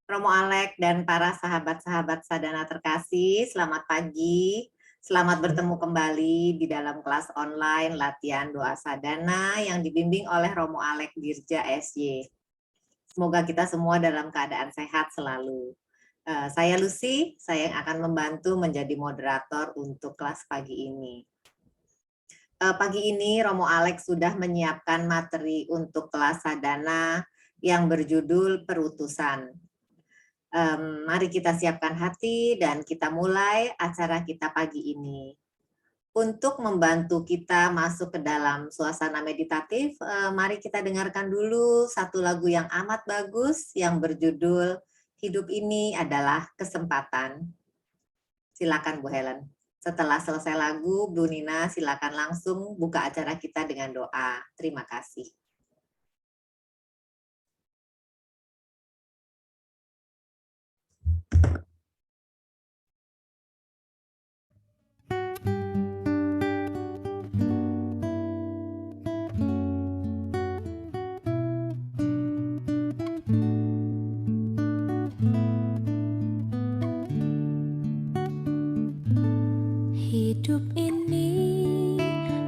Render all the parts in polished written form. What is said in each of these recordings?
Romo Alek dan para sahabat-sahabat Sadana terkasih, selamat pagi. Selamat bertemu kembali di dalam kelas online latihan doa Sadana yang dibimbing oleh Romo Alek Dirja SY. Semoga kita semua dalam keadaan sehat selalu. Saya Lucy, saya yang akan membantu menjadi moderator untuk kelas pagi ini. Pagi ini Romo Alek sudah menyiapkan materi untuk kelas Sadana yang berjudul Perutusan. Mari kita siapkan hati dan kita mulai acara kita pagi ini. Untuk membantu kita masuk ke dalam suasana meditatif, mari kita dengarkan dulu satu lagu yang amat bagus yang berjudul Hidup Ini Adalah Kesempatan. Silakan Bu Helen. Setelah selesai lagu, Bu Nina silakan langsung buka acara kita dengan doa. Terima kasih. Hidup ini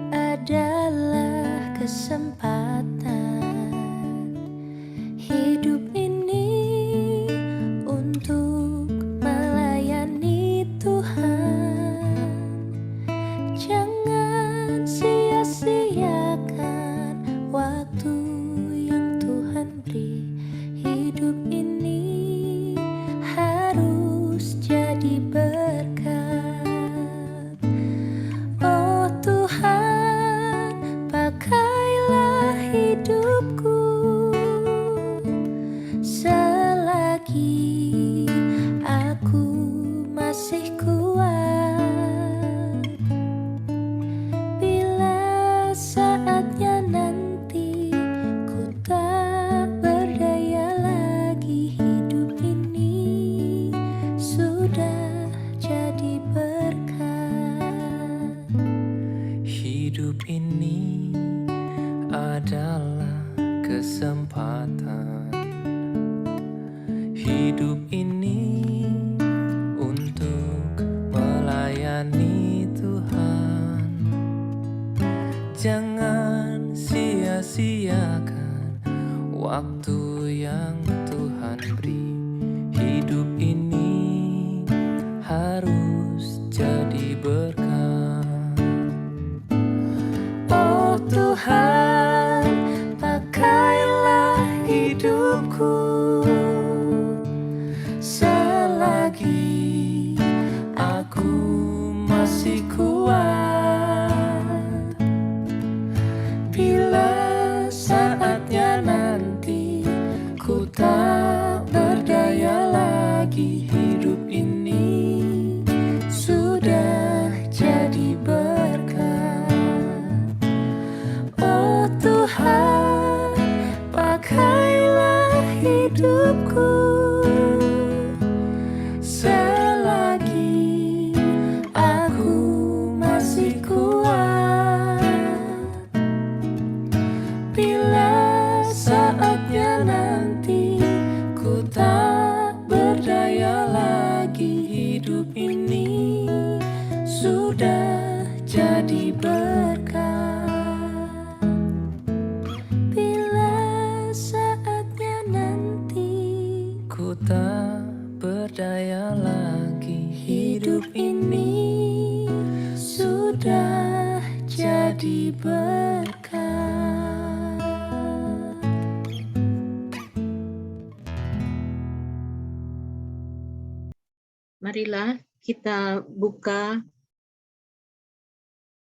adalah kesempatan. Hidup ini untuk melayani Tuhan. Jangan sia-siakan waktu yang Tuhan beri. Hidup ini harus jadi berkat. Oh Tuhan, pakailah hidupku selagi aku masih kuat. Bila saatnya nanti ku tak berdaya lagi, hidup ini sudah jadi berkat. Hidup ini adalah kesempatan. Hidup ini untuk melayani Tuhan. Jangan sia-siakan waktu yang Tuhan beri. Hidup ini harus jadi berkat. Oh Tuhan, pakailah hidupku selagi aku masih kuat. Bila saatnya nanti ku tak berdaya lagi, hidup ini sudah jadi berkat. Oh Tuhan, pakailah hidupku selagi aku masih kuat. Bila saatnya nanti ku tak berdaya lagi, hidup ini sudah jadi berkat. Bila saatnya nanti ku tak berdaya lagi, hidup ini sudah jadi berkat. Marilah kita buka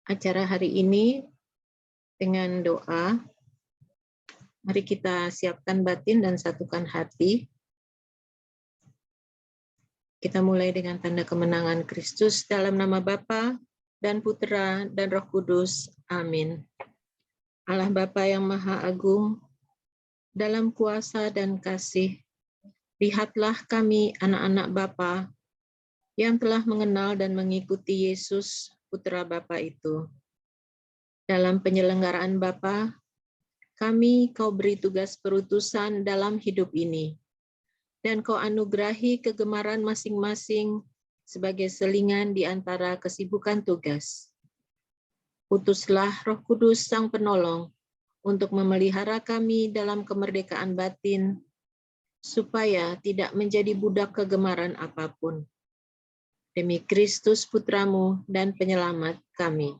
acara hari ini dengan doa. Mari kita siapkan batin dan satukan hati. Kita mulai dengan tanda kemenangan Kristus dalam nama Bapa dan Putera dan Roh Kudus. Amin. Allah Bapa yang Maha Agung, dalam kuasa dan kasih, lihatlah kami anak-anak Bapa yang telah mengenal dan mengikuti Yesus, Putra Bapa itu. Dalam penyelenggaraan Bapa, kami Kau beri tugas perutusan dalam hidup ini. dan Kau anugerahi kegemaran masing-masing sebagai selingan di antara kesibukan tugas. Utuslah Roh Kudus Sang Penolong untuk memelihara kami dalam kemerdekaan batin, supaya tidak menjadi budak kegemaran apapun. Demi Kristus Putramu dan Penyelamat kami.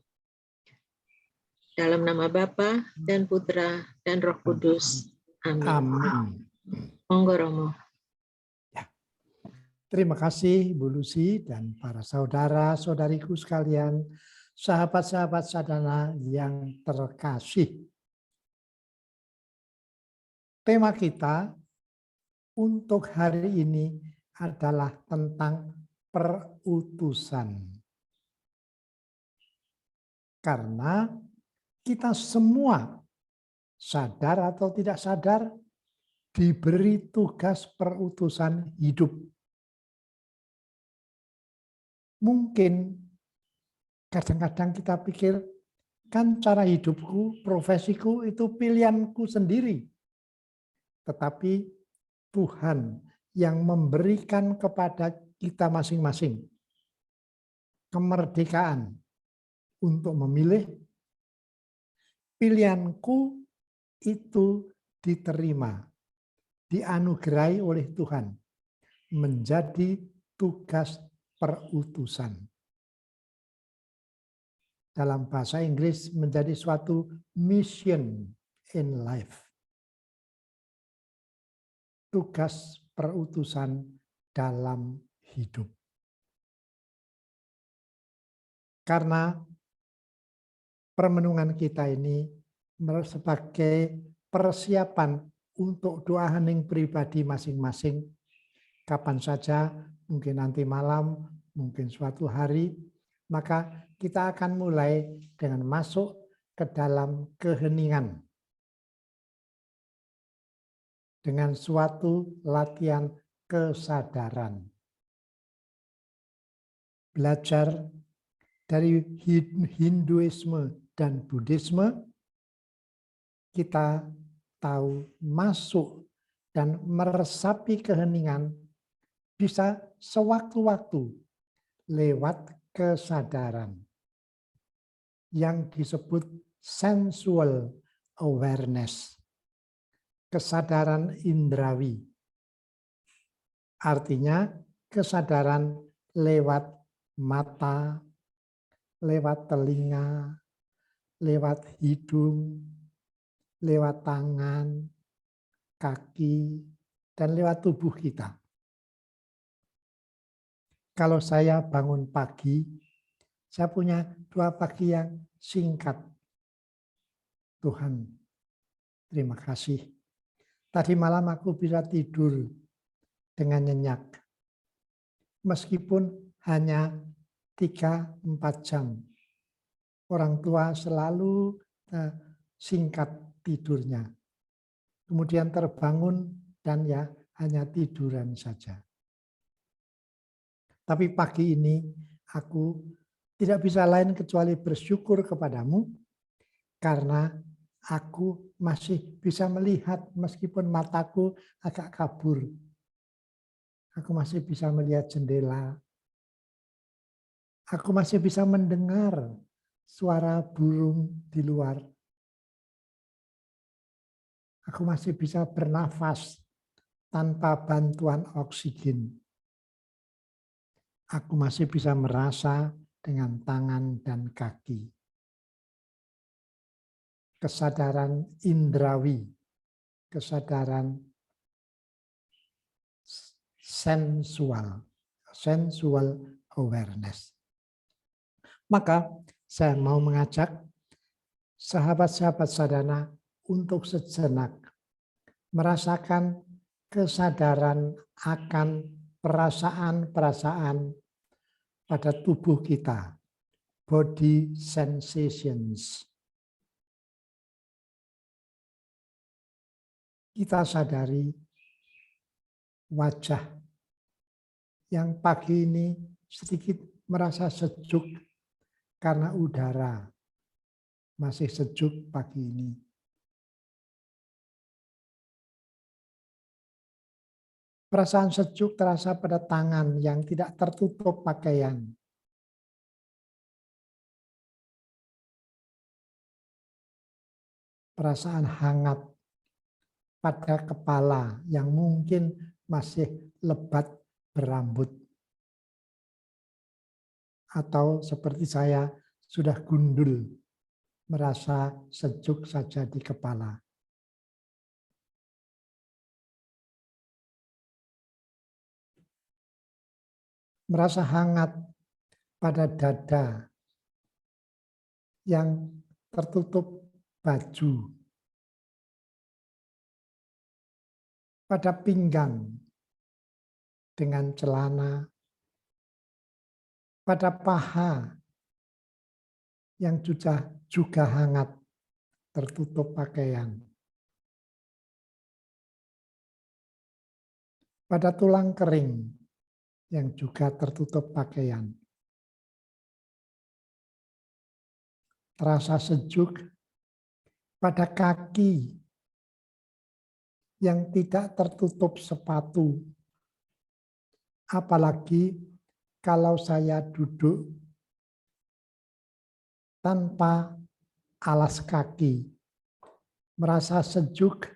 Dalam nama Bapa dan Putra dan Roh Kudus. Amin. Amin. Monggo Romo. Terima kasih Bu Lucy dan para saudara-saudariku sekalian, sahabat-sahabat sadana yang terkasih. Tema kita untuk hari ini adalah tentang perutusan. Karena kita semua, sadar atau tidak sadar, diberi tugas perutusan hidup. Mungkin kadang-kadang kita pikir, kan cara hidupku, profesiku itu pilihanku sendiri. Tetapi Tuhan yang memberikan kepada kita masing-masing kemerdekaan untuk memilih. Pilihanku itu diterima, dianugerahi oleh Tuhan menjadi tugas perutusan. Dalam bahasa Inggris menjadi suatu mission in life. Tugas perutusan dalam hidup. Karena permenungan kita ini sebagai persiapan untuk doa hening pribadi masing-masing. Kapan saja, mungkin nanti malam, mungkin suatu hari, maka kita akan mulai dengan masuk ke dalam keheningan. Dengan suatu latihan kesadaran. Belajar dari Hinduisme dan Buddhisme, kita tahu masuk dan meresapi keheningan bisa sewaktu-waktu lewat kesadaran yang disebut sensual awareness. Kesadaran indrawi. Artinya kesadaran lewat mata, lewat telinga, lewat hidung, lewat tangan, kaki, dan lewat tubuh kita. Kalau saya bangun pagi, saya punya 2 pagi yang singkat. Tuhan, terima kasih. Tadi malam aku bisa tidur dengan nyenyak. Meskipun hanya 3-4 jam. Orang tua selalu singkat tidurnya. Kemudian terbangun dan ya hanya tiduran saja. Tapi pagi ini aku tidak bisa lain kecuali bersyukur kepadamu karena aku masih bisa melihat meskipun mataku agak kabur. Aku masih bisa melihat jendela. Aku masih bisa mendengar suara burung di luar. Aku masih bisa bernafas tanpa bantuan oksigen. Aku masih bisa merasa dengan tangan dan kaki. Kesadaran indrawi, kesadaran sensual awareness. Maka saya mau mengajak sahabat-sahabat sadana untuk sejenak merasakan kesadaran akan perasaan-perasaan pada tubuh kita, body sensations. Kita sadari wajah yang pagi ini sedikit merasa sejuk karena udara masih sejuk pagi ini. Perasaan sejuk terasa pada tangan yang tidak tertutup pakaian. Perasaan hangat pada kepala yang mungkin masih lebat berambut. Atau seperti saya sudah gundul, merasa sejuk saja di kepala. Merasa hangat pada dada yang tertutup baju, pada pinggang dengan celana, pada paha yang juga hangat tertutup pakaian, pada tulang kering yang juga tertutup pakaian. Terasa sejuk pada kaki yang tidak tertutup sepatu. Apalagi kalau saya duduk tanpa alas kaki. Merasa sejuk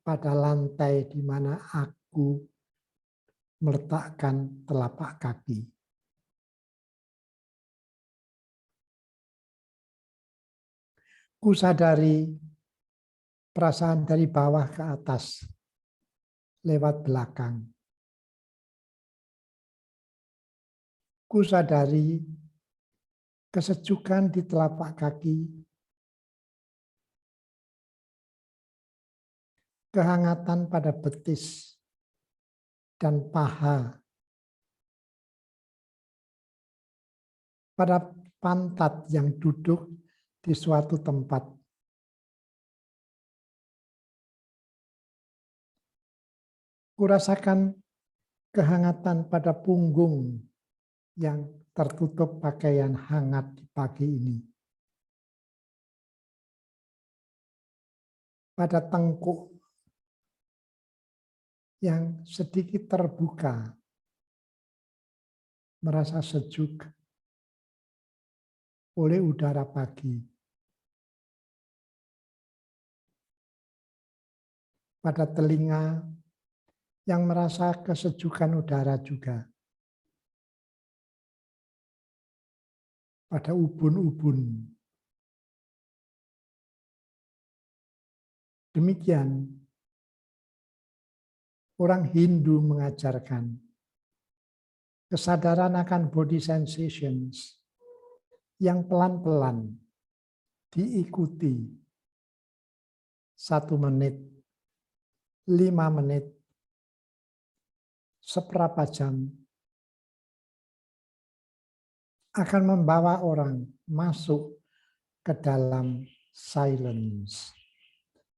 pada lantai di mana aku meletakkan telapak kaki. Kusadari perasaan dari bawah ke atas, lewat belakang. Kusadari kesejukan di telapak kaki, kehangatan pada betis dan paha, pada pantat yang duduk di suatu tempat. Kurasakan kehangatan pada punggung yang tertutup pakaian hangat di pagi ini. Pada tengkuk yang sedikit terbuka, merasa sejuk oleh udara pagi. Pada telinga yang merasa kesejukan udara juga. Pada ubun-ubun. Demikian, orang Hindu mengajarkan kesadaran akan body sensations yang pelan-pelan diikuti 1 menit, 5 menit, seberapa jam, akan membawa orang masuk ke dalam silence,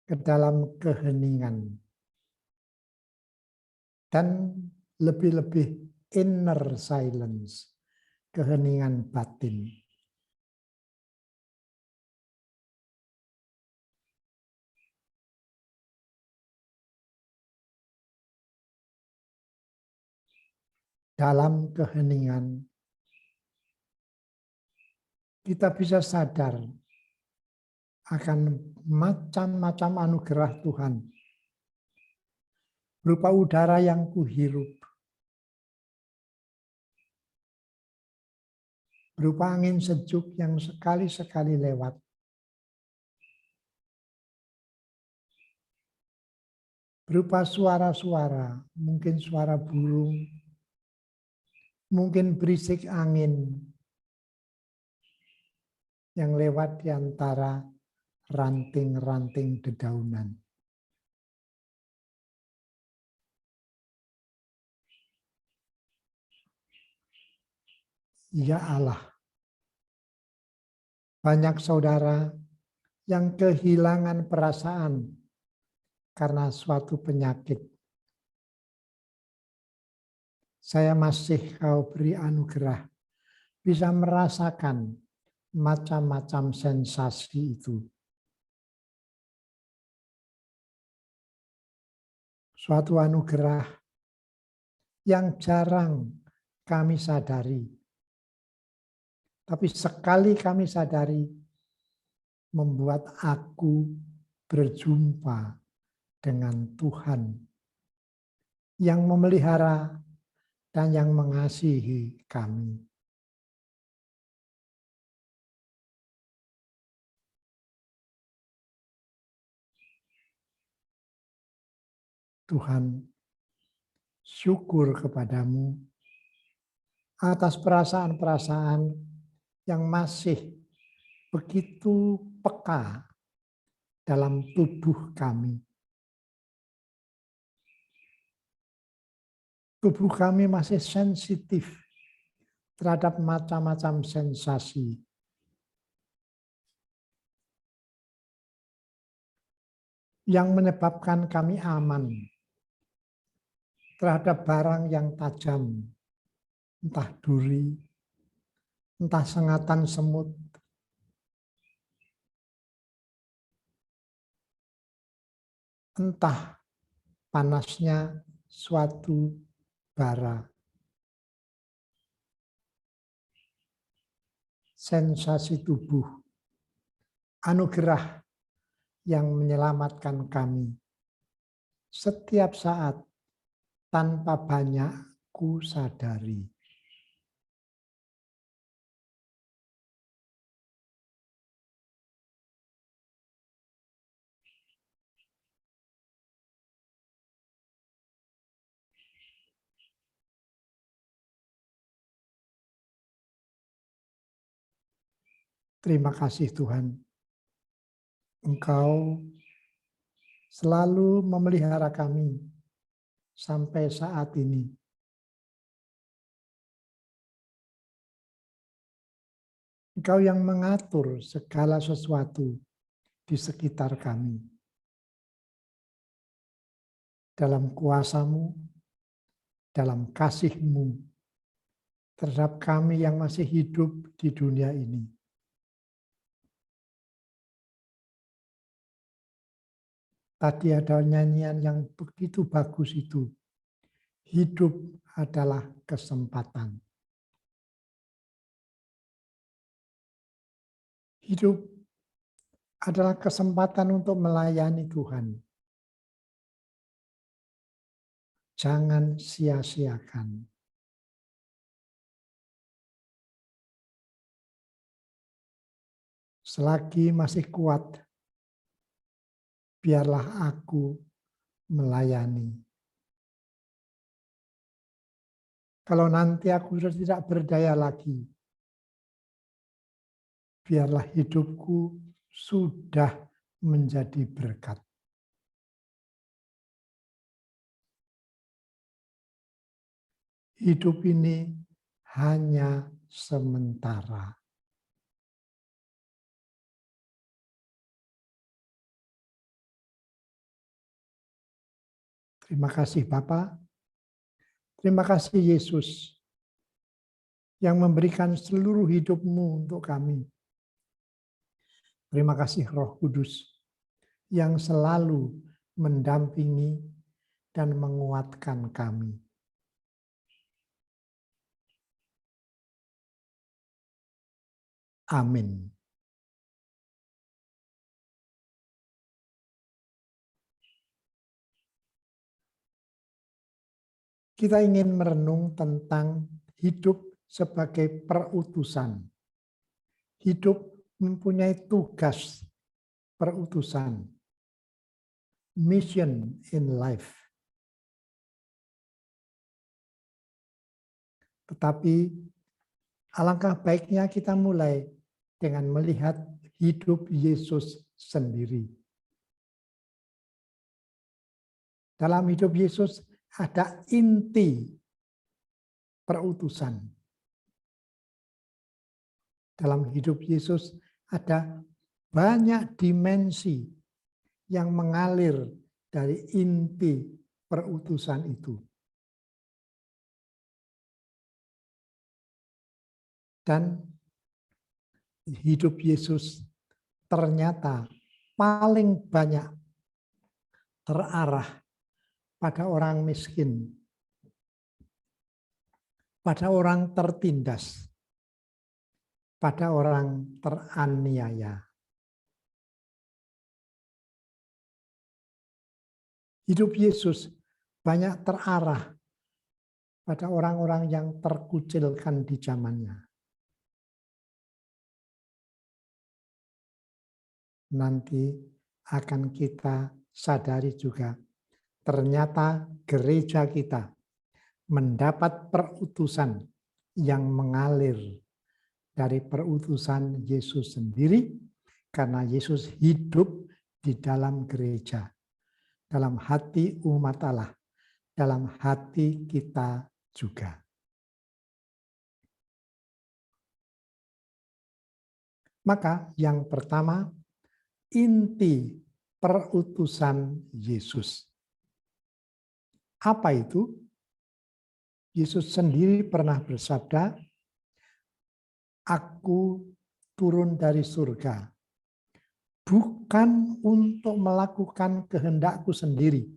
ke dalam keheningan, dan lebih-lebih inner silence, keheningan batin. Dalam keheningan, kita bisa sadar akan macam-macam anugerah Tuhan. Berupa udara yang kuhirup. Berupa angin sejuk yang sekali-sekali lewat. Berupa suara-suara, mungkin suara burung, mungkin berisik angin yang lewat di antara ranting-ranting dedaunan. Ya Allah, banyak saudara yang kehilangan perasaan karena suatu penyakit. Saya masih Kau beri anugerah bisa merasakan macam-macam sensasi itu. Suatu anugerah yang jarang kami sadari. Tapi sekali kami sadari, membuat aku berjumpa dengan Tuhan yang memelihara dan yang mengasihi kami. Tuhan, syukur kepadamu atas perasaan-perasaan yang masih begitu peka dalam tubuh kami. Tubuh kami masih sensitif terhadap macam-macam sensasi. Yang menyebabkan kami aman terhadap barang yang tajam, entah duri, entah sengatan semut, entah panasnya suatu bara. Sensasi tubuh, anugerah yang menyelamatkan kami setiap saat tanpa banyak ku sadari. Terima kasih Tuhan, Engkau selalu memelihara kami sampai saat ini. Engkau yang mengatur segala sesuatu di sekitar kami. Dalam kuasa-Mu, dalam kasih-Mu terhadap kami yang masih hidup di dunia ini. Tadi ada nyanyian yang begitu bagus itu. Hidup adalah kesempatan. Hidup adalah kesempatan untuk melayani Tuhan. Jangan sia-siakan. Selagi masih kuat, biarlah aku melayani. Kalau nanti aku sudah tidak berdaya lagi, biarlah hidupku sudah menjadi berkat. Hidup ini hanya sementara. Terima kasih Bapa. Terima kasih Yesus yang memberikan seluruh hidup-Mu untuk kami. Terima kasih Roh Kudus yang selalu mendampingi dan menguatkan kami. Amin. Kita ingin merenung tentang hidup sebagai perutusan. Hidup mempunyai tugas perutusan. Mission in life. Tetapi alangkah baiknya kita mulai dengan melihat hidup Yesus sendiri. Dalam hidup Yesus ada inti perutusan. Dalam hidup Yesus ada banyak dimensi yang mengalir dari inti perutusan itu. Dan hidup Yesus ternyata paling banyak terarah pada orang miskin, pada orang tertindas, pada orang teraniaya. Hidup Yesus banyak terarah pada orang-orang yang terkucilkan di zamannya. Nanti akan kita sadari juga, ternyata gereja kita mendapat perutusan yang mengalir dari perutusan Yesus sendiri, karena Yesus hidup di dalam gereja, dalam hati umat Allah, dalam hati kita juga. Maka yang pertama, inti perutusan Yesus. Apa itu? Yesus sendiri pernah bersabda, "Aku turun dari surga, bukan untuk melakukan kehendakku sendiri,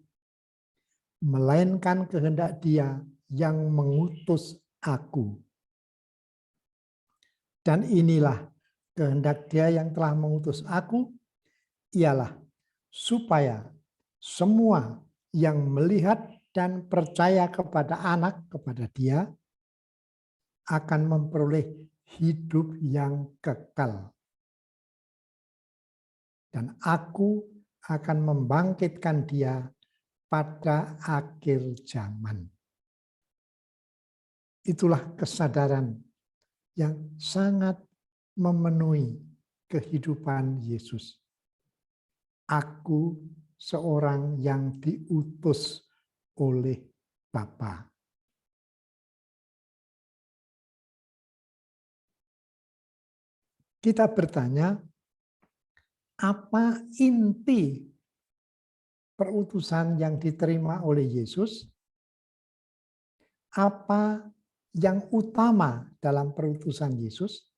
melainkan kehendak Dia yang mengutus aku." Dan inilah kehendak Dia yang telah mengutus aku, ialah supaya semua yang melihat dan percaya kepada Anak, kepada Dia, akan memperoleh hidup yang kekal. Dan aku akan membangkitkan Dia pada akhir zaman. Itulah kesadaran yang sangat memenuhi kehidupan Yesus. Aku seorang yang diutus oleh Bapa. Kita bertanya, apa inti perutusan yang diterima oleh Yesus? Apa yang utama dalam perutusan Yesus?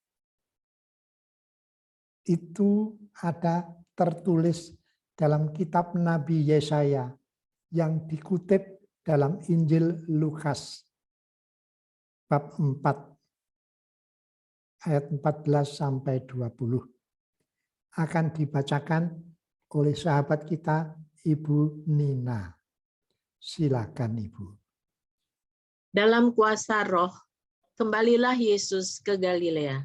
Itu ada tertulis dalam kitab Nabi Yesaya yang dikutip dalam Injil Lukas bab 4 ayat 14 sampai 20. Akan dibacakan oleh sahabat kita Ibu Nina. Silakan Ibu. Dalam kuasa Roh, kembalilah Yesus ke Galilea,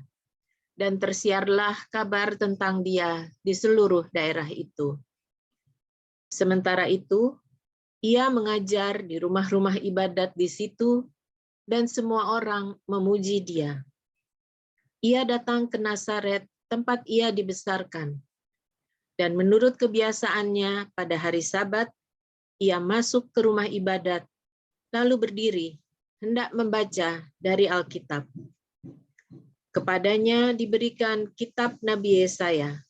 dan tersiarlah kabar tentang Dia di seluruh daerah itu. Sementara itu, Ia mengajar di rumah-rumah ibadat di situ, dan semua orang memuji Dia. Ia datang ke Nazaret, tempat Ia dibesarkan. Dan menurut kebiasaannya pada hari Sabat, Ia masuk ke rumah ibadat, lalu berdiri, hendak membaca dari Alkitab. Kepadanya diberikan kitab Nabi Yesaya,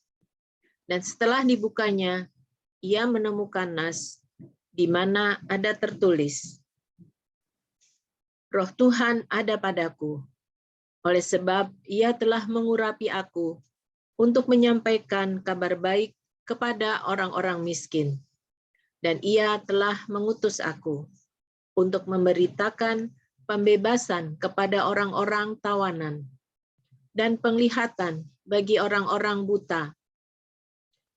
dan setelah dibukanya, Ia menemukan nas di mana ada tertulis, "Roh Tuhan ada padaku, oleh sebab Ia telah mengurapi aku untuk menyampaikan kabar baik kepada orang-orang miskin. Dan Ia telah mengutus aku untuk memberitakan pembebasan kepada orang-orang tawanan dan penglihatan bagi orang-orang buta,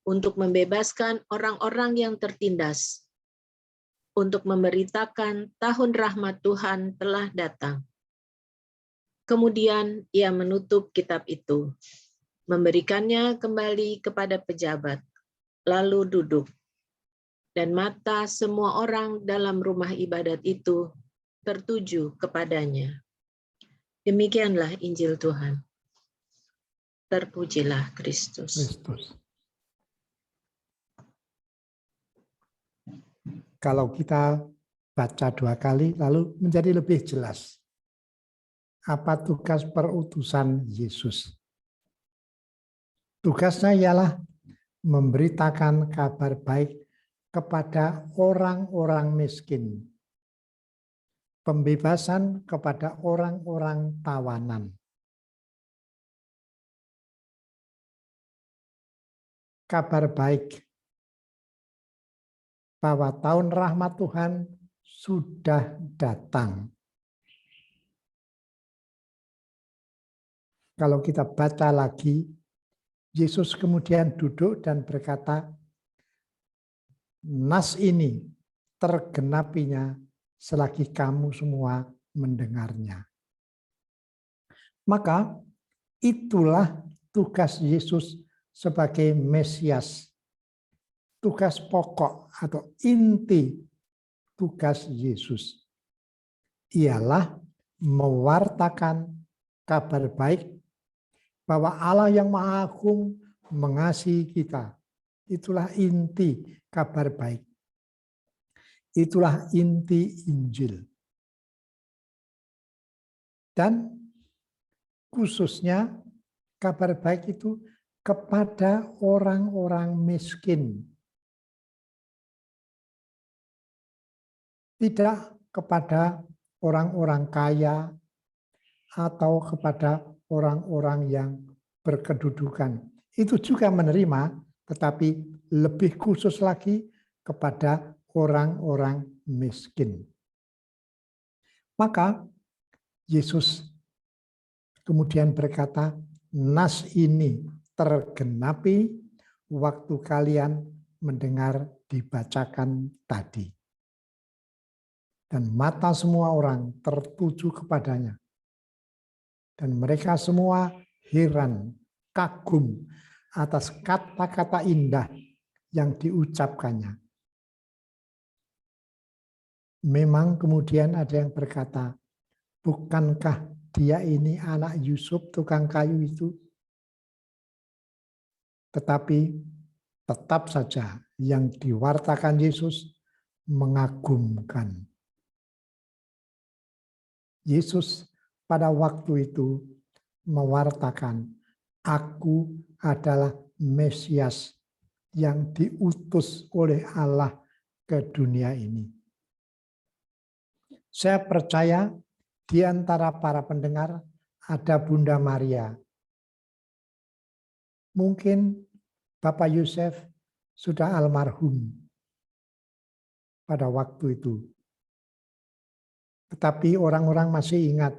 untuk membebaskan orang-orang yang tertindas, untuk memberitakan tahun rahmat Tuhan telah datang." Kemudian Ia menutup kitab itu, memberikannya kembali kepada pejabat, lalu duduk. Dan mata semua orang dalam rumah ibadat itu tertuju kepadanya. Demikianlah Injil Tuhan. Terpujilah Kristus. Kalau kita baca 2 kali, lalu menjadi lebih jelas. Apa tugas perutusan Yesus? Tugasnya ialah memberitakan kabar baik kepada orang-orang miskin, pembebasan kepada orang-orang tawanan. Kabar baik bahwa tahun rahmat Tuhan sudah datang. Kalau kita baca lagi, Yesus kemudian duduk dan berkata, nas ini tergenapinya selagi kamu semua mendengarnya. Maka itulah tugas Yesus sebagai Mesias. Tugas pokok atau inti tugas Yesus ialah mewartakan kabar baik bahwa Allah yang Maha Agung mengasihi kita. Itulah inti kabar baik. Itulah inti Injil. Dan khususnya kabar baik itu kepada orang-orang miskin. Tidak kepada orang-orang kaya atau kepada orang-orang yang berkedudukan. Itu juga menerima, tetapi lebih khusus lagi kepada orang-orang miskin. Maka Yesus kemudian berkata, nas ini tergenapi waktu kalian mendengar dibacakan tadi. Dan mata semua orang tertuju kepadanya. Dan mereka semua heran, kagum atas kata-kata indah yang diucapkannya. Memang kemudian ada yang berkata, bukankah dia ini anak Yusuf tukang kayu itu? Tetapi tetap saja yang diwartakan Yesus mengagumkan. Yesus pada waktu itu mewartakan, aku adalah Mesias yang diutus oleh Allah ke dunia ini. Saya percaya di antara para pendengar ada Bunda Maria. Mungkin Bapak Yusef sudah almarhum pada waktu itu. Tetapi orang-orang masih ingat,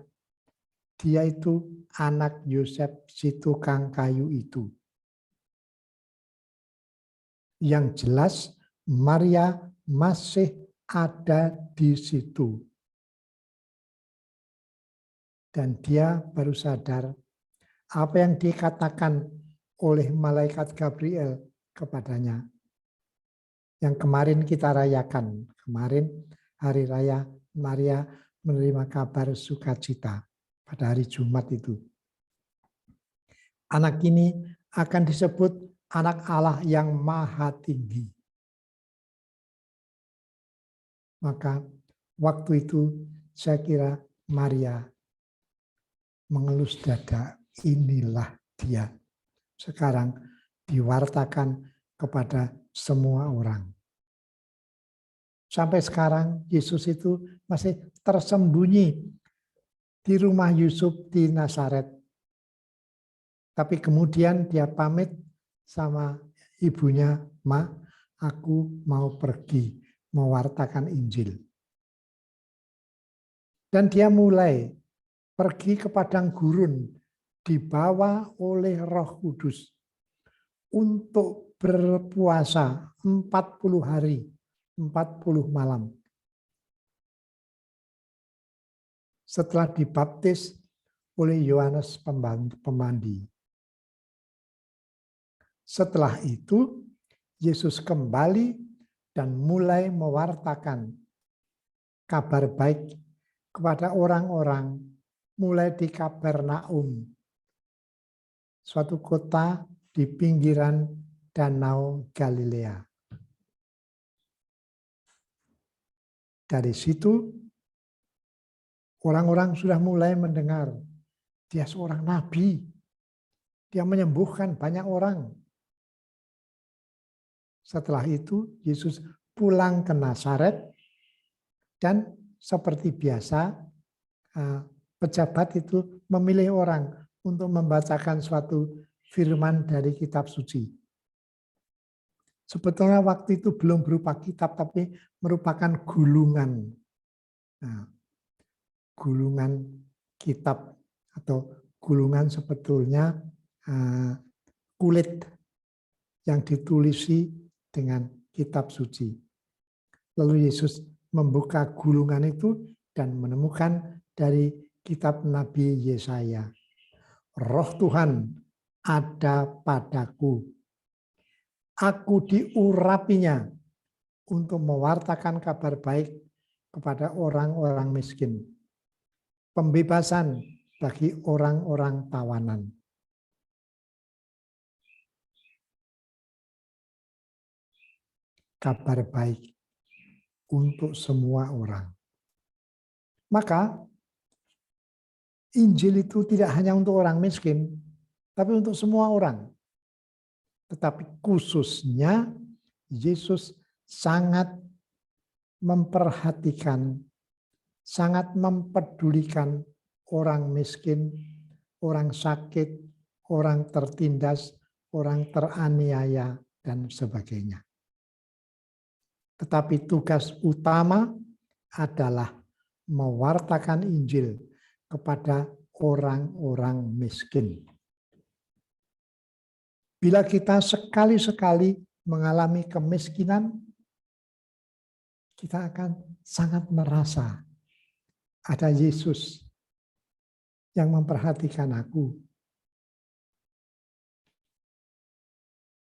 dia itu anak Yosef si tukang kayu itu. Yang jelas Maria masih ada di situ. Dan dia baru sadar apa yang dikatakan oleh malaikat Gabriel kepadanya. Yang kemarin kita rayakan, kemarin hari raya Maria menerima kabar sukacita pada hari Jumat itu. Anak ini akan disebut anak Allah yang maha tinggi. Maka waktu itu saya kira Maria mengelus dada, inilah dia. Sekarang diwartakan kepada semua orang. Sampai sekarang Yesus itu masih tersembunyi di rumah Yusuf di Nazaret. Tapi kemudian dia pamit sama ibunya, Ma, aku mau pergi mewartakan Injil. Dan dia mulai pergi ke padang gurun dibawa oleh Roh Kudus untuk berpuasa 40 hari. 40 malam. Setelah dibaptis oleh Yohanes Pemandi. Setelah itu, Yesus kembali dan mulai mewartakan kabar baik kepada orang-orang, mulai di Kapernaum, suatu kota di pinggiran Danau Galilea. Dari situ, orang-orang sudah mulai mendengar, dia seorang nabi, dia menyembuhkan banyak orang. Setelah itu, Yesus pulang ke Nazaret, dan seperti biasa, pejabat itu memilih orang untuk membacakan suatu firman dari kitab suci. Sebetulnya waktu itu belum berupa kitab, tapi merupakan gulungan. Nah, gulungan kitab atau gulungan sebetulnya kulit yang ditulisi dengan kitab suci. Lalu Yesus membuka gulungan itu dan menemukan dari kitab Nabi Yesaya. Roh Tuhan ada padaku. Aku diurapinya untuk mewartakan kabar baik kepada orang-orang miskin. Pembebasan bagi orang-orang tawanan. Kabar baik untuk semua orang. Maka Injil itu tidak hanya untuk orang miskin, tapi untuk semua orang. Tetapi khususnya Yesus sangat memperhatikan, sangat mempedulikan orang miskin, orang sakit, orang tertindas, orang teraniaya, dan sebagainya. Tetapi tugas utama adalah mewartakan Injil kepada orang-orang miskin. Bila kita sekali-sekali mengalami kemiskinan, kita akan sangat merasa ada Yesus yang memperhatikan aku.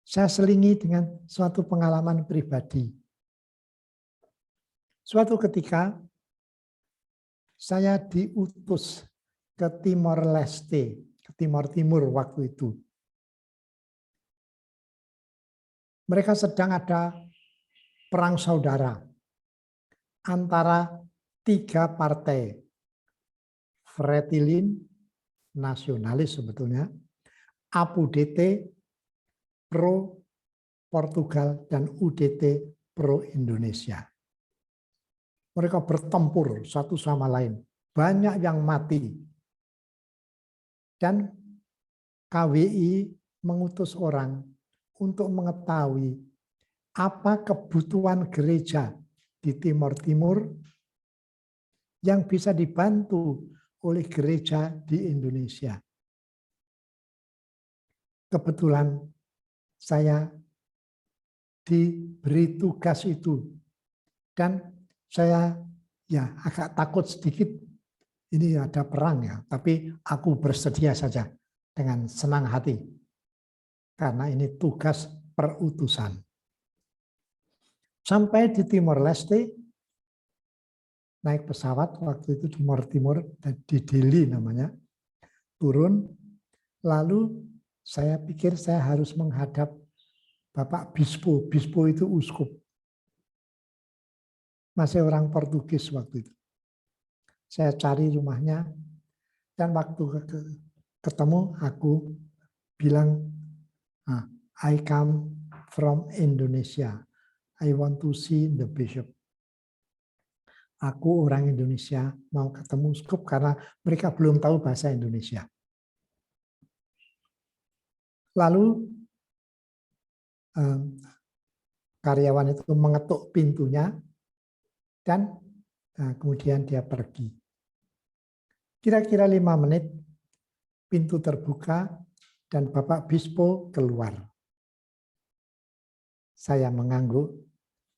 Saya selingi dengan suatu pengalaman pribadi. Suatu ketika saya diutus ke Timor Leste, ke Timor Timur waktu itu. Mereka sedang ada perang saudara antara 3 partai. Fretilin, nasionalis sebetulnya, APUDT, pro Portugal, dan UDT, pro Indonesia. Mereka bertempur satu sama lain. Banyak yang mati. Dan KWI mengutus orang untuk mengetahui apa kebutuhan gereja di Timor Timur yang bisa dibantu oleh gereja di Indonesia. Kebetulan saya diberi tugas itu. Dan saya ya agak takut sedikit, ini ada perang ya, tapi aku bersedia saja dengan senang hati. Karena ini tugas perutusan. Sampai di Timor Leste, naik pesawat, waktu itu Timor Timur, di Dili namanya, turun, lalu saya pikir saya harus menghadap Bapak Bispo, Bispo itu uskup. Masih orang Portugis waktu itu. Saya cari rumahnya, dan waktu ketemu aku bilang, I come from Indonesia. I want to see the bishop. Aku orang Indonesia, mau ketemu uskup karena mereka belum tahu bahasa Indonesia. Lalu karyawan itu mengetuk pintunya, dan kemudian dia pergi. Kira-kira 5 menit, pintu terbuka, dan Bapak Bispo keluar. Saya mengangguk,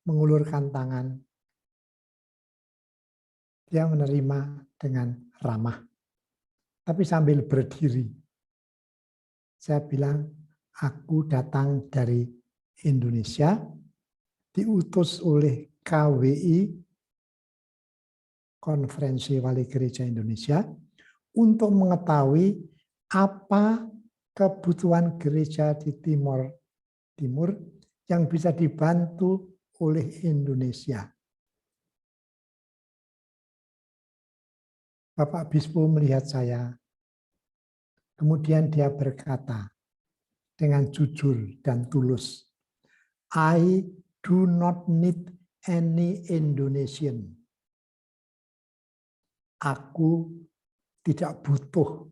mengulurkan tangan. Dia menerima dengan ramah, tapi sambil berdiri. Saya bilang, aku datang dari Indonesia, diutus oleh KWI, Konferensi Wali Gereja Indonesia, untuk mengetahui apa kebutuhan gereja di Timor Timur yang bisa dibantu oleh Indonesia. Bapak Bispo melihat saya, kemudian dia berkata dengan jujur dan tulus, I do not need any Indonesian. Aku tidak butuh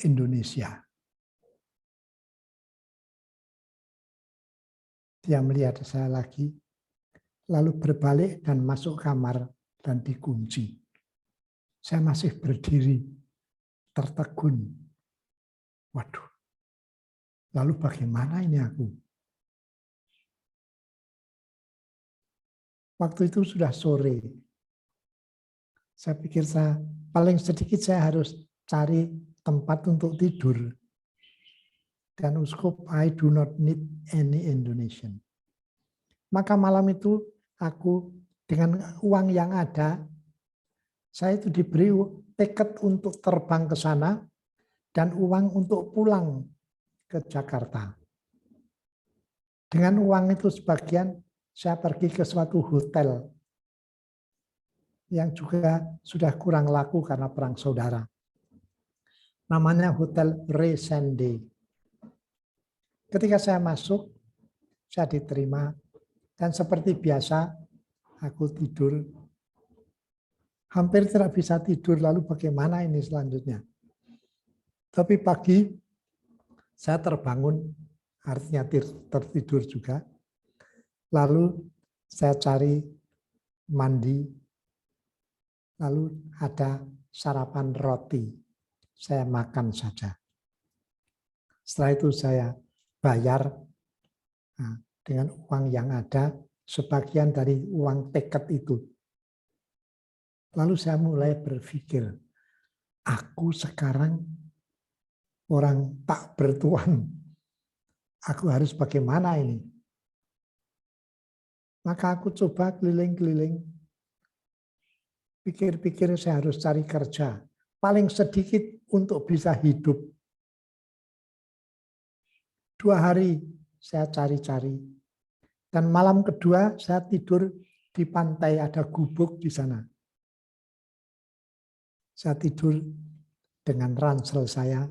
Indonesia. Dia melihat saya lagi, lalu berbalik dan masuk kamar dan dikunci. Saya masih berdiri tertegun. Waduh, lalu bagaimana ini aku? Waktu itu sudah sore. Saya pikir paling sedikit saya harus cari tempat untuk tidur. Dan uskup, I do not need any Indonesian. Maka malam itu aku dengan uang yang ada, saya itu diberi tiket untuk terbang ke sana dan uang untuk pulang ke Jakarta. Dengan uang itu sebagian saya pergi ke suatu hotel yang juga sudah kurang laku karena perang saudara. Namanya Hotel Resende. Ketika saya masuk, saya diterima dan seperti biasa aku tidur. Hampir tidak bisa tidur, lalu bagaimana ini selanjutnya? Tapi pagi saya terbangun, artinya tertidur juga. Lalu saya cari mandi, lalu ada sarapan roti. Saya makan saja. Setelah itu saya bayar dengan uang yang ada, sebagian dari uang tiket itu. Lalu saya mulai berpikir, aku sekarang orang tak bertuan. Aku harus bagaimana ini? Maka aku coba keliling-keliling. Pikir-pikir saya harus cari kerja. Paling sedikit untuk bisa hidup. 2 hari saya cari-cari. Dan malam kedua saya tidur di pantai, ada gubuk di sana. Saya tidur dengan ransel saya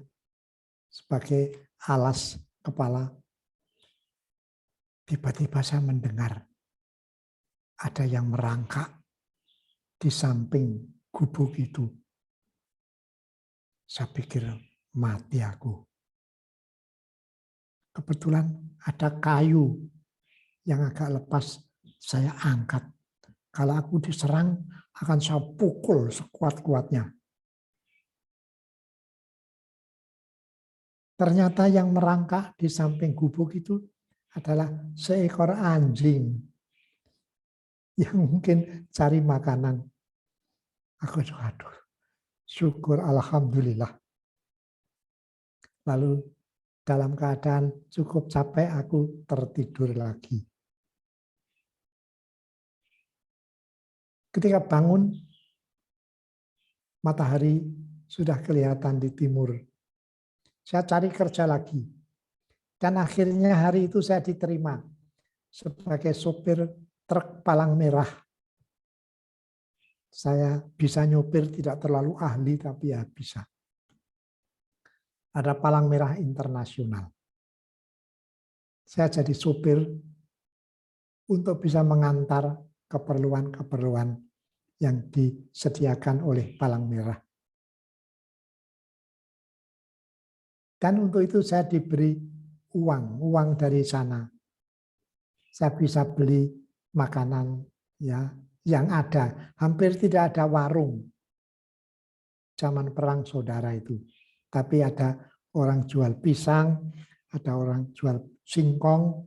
sebagai alas kepala. Tiba-tiba saya mendengar ada yang merangkak di samping gubuk itu. Saya pikir mati aku. Kebetulan ada kayu yang agak lepas, saya angkat. Kalau aku diserang, akan saya pukul sekuat-kuatnya. Ternyata yang merangkak di samping gubuk itu adalah seekor anjing yang mungkin cari makanan. Aku aduh, syukur alhamdulillah. Lalu dalam keadaan cukup capek, aku tertidur lagi. Ketika bangun, matahari sudah kelihatan di timur. Saya cari kerja lagi. Dan akhirnya hari itu saya diterima sebagai sopir truk palang merah. Saya bisa nyopir, tidak terlalu ahli, tapi ya bisa. Ada palang merah internasional. Saya jadi sopir untuk bisa mengantar keperluan-keperluan yang disediakan oleh palang merah. Dan untuk itu saya diberi uang dari sana. Saya bisa beli makanan ya yang ada. Hampir tidak ada warung zaman perang saudara itu. Tapi ada orang jual pisang, ada orang jual singkong,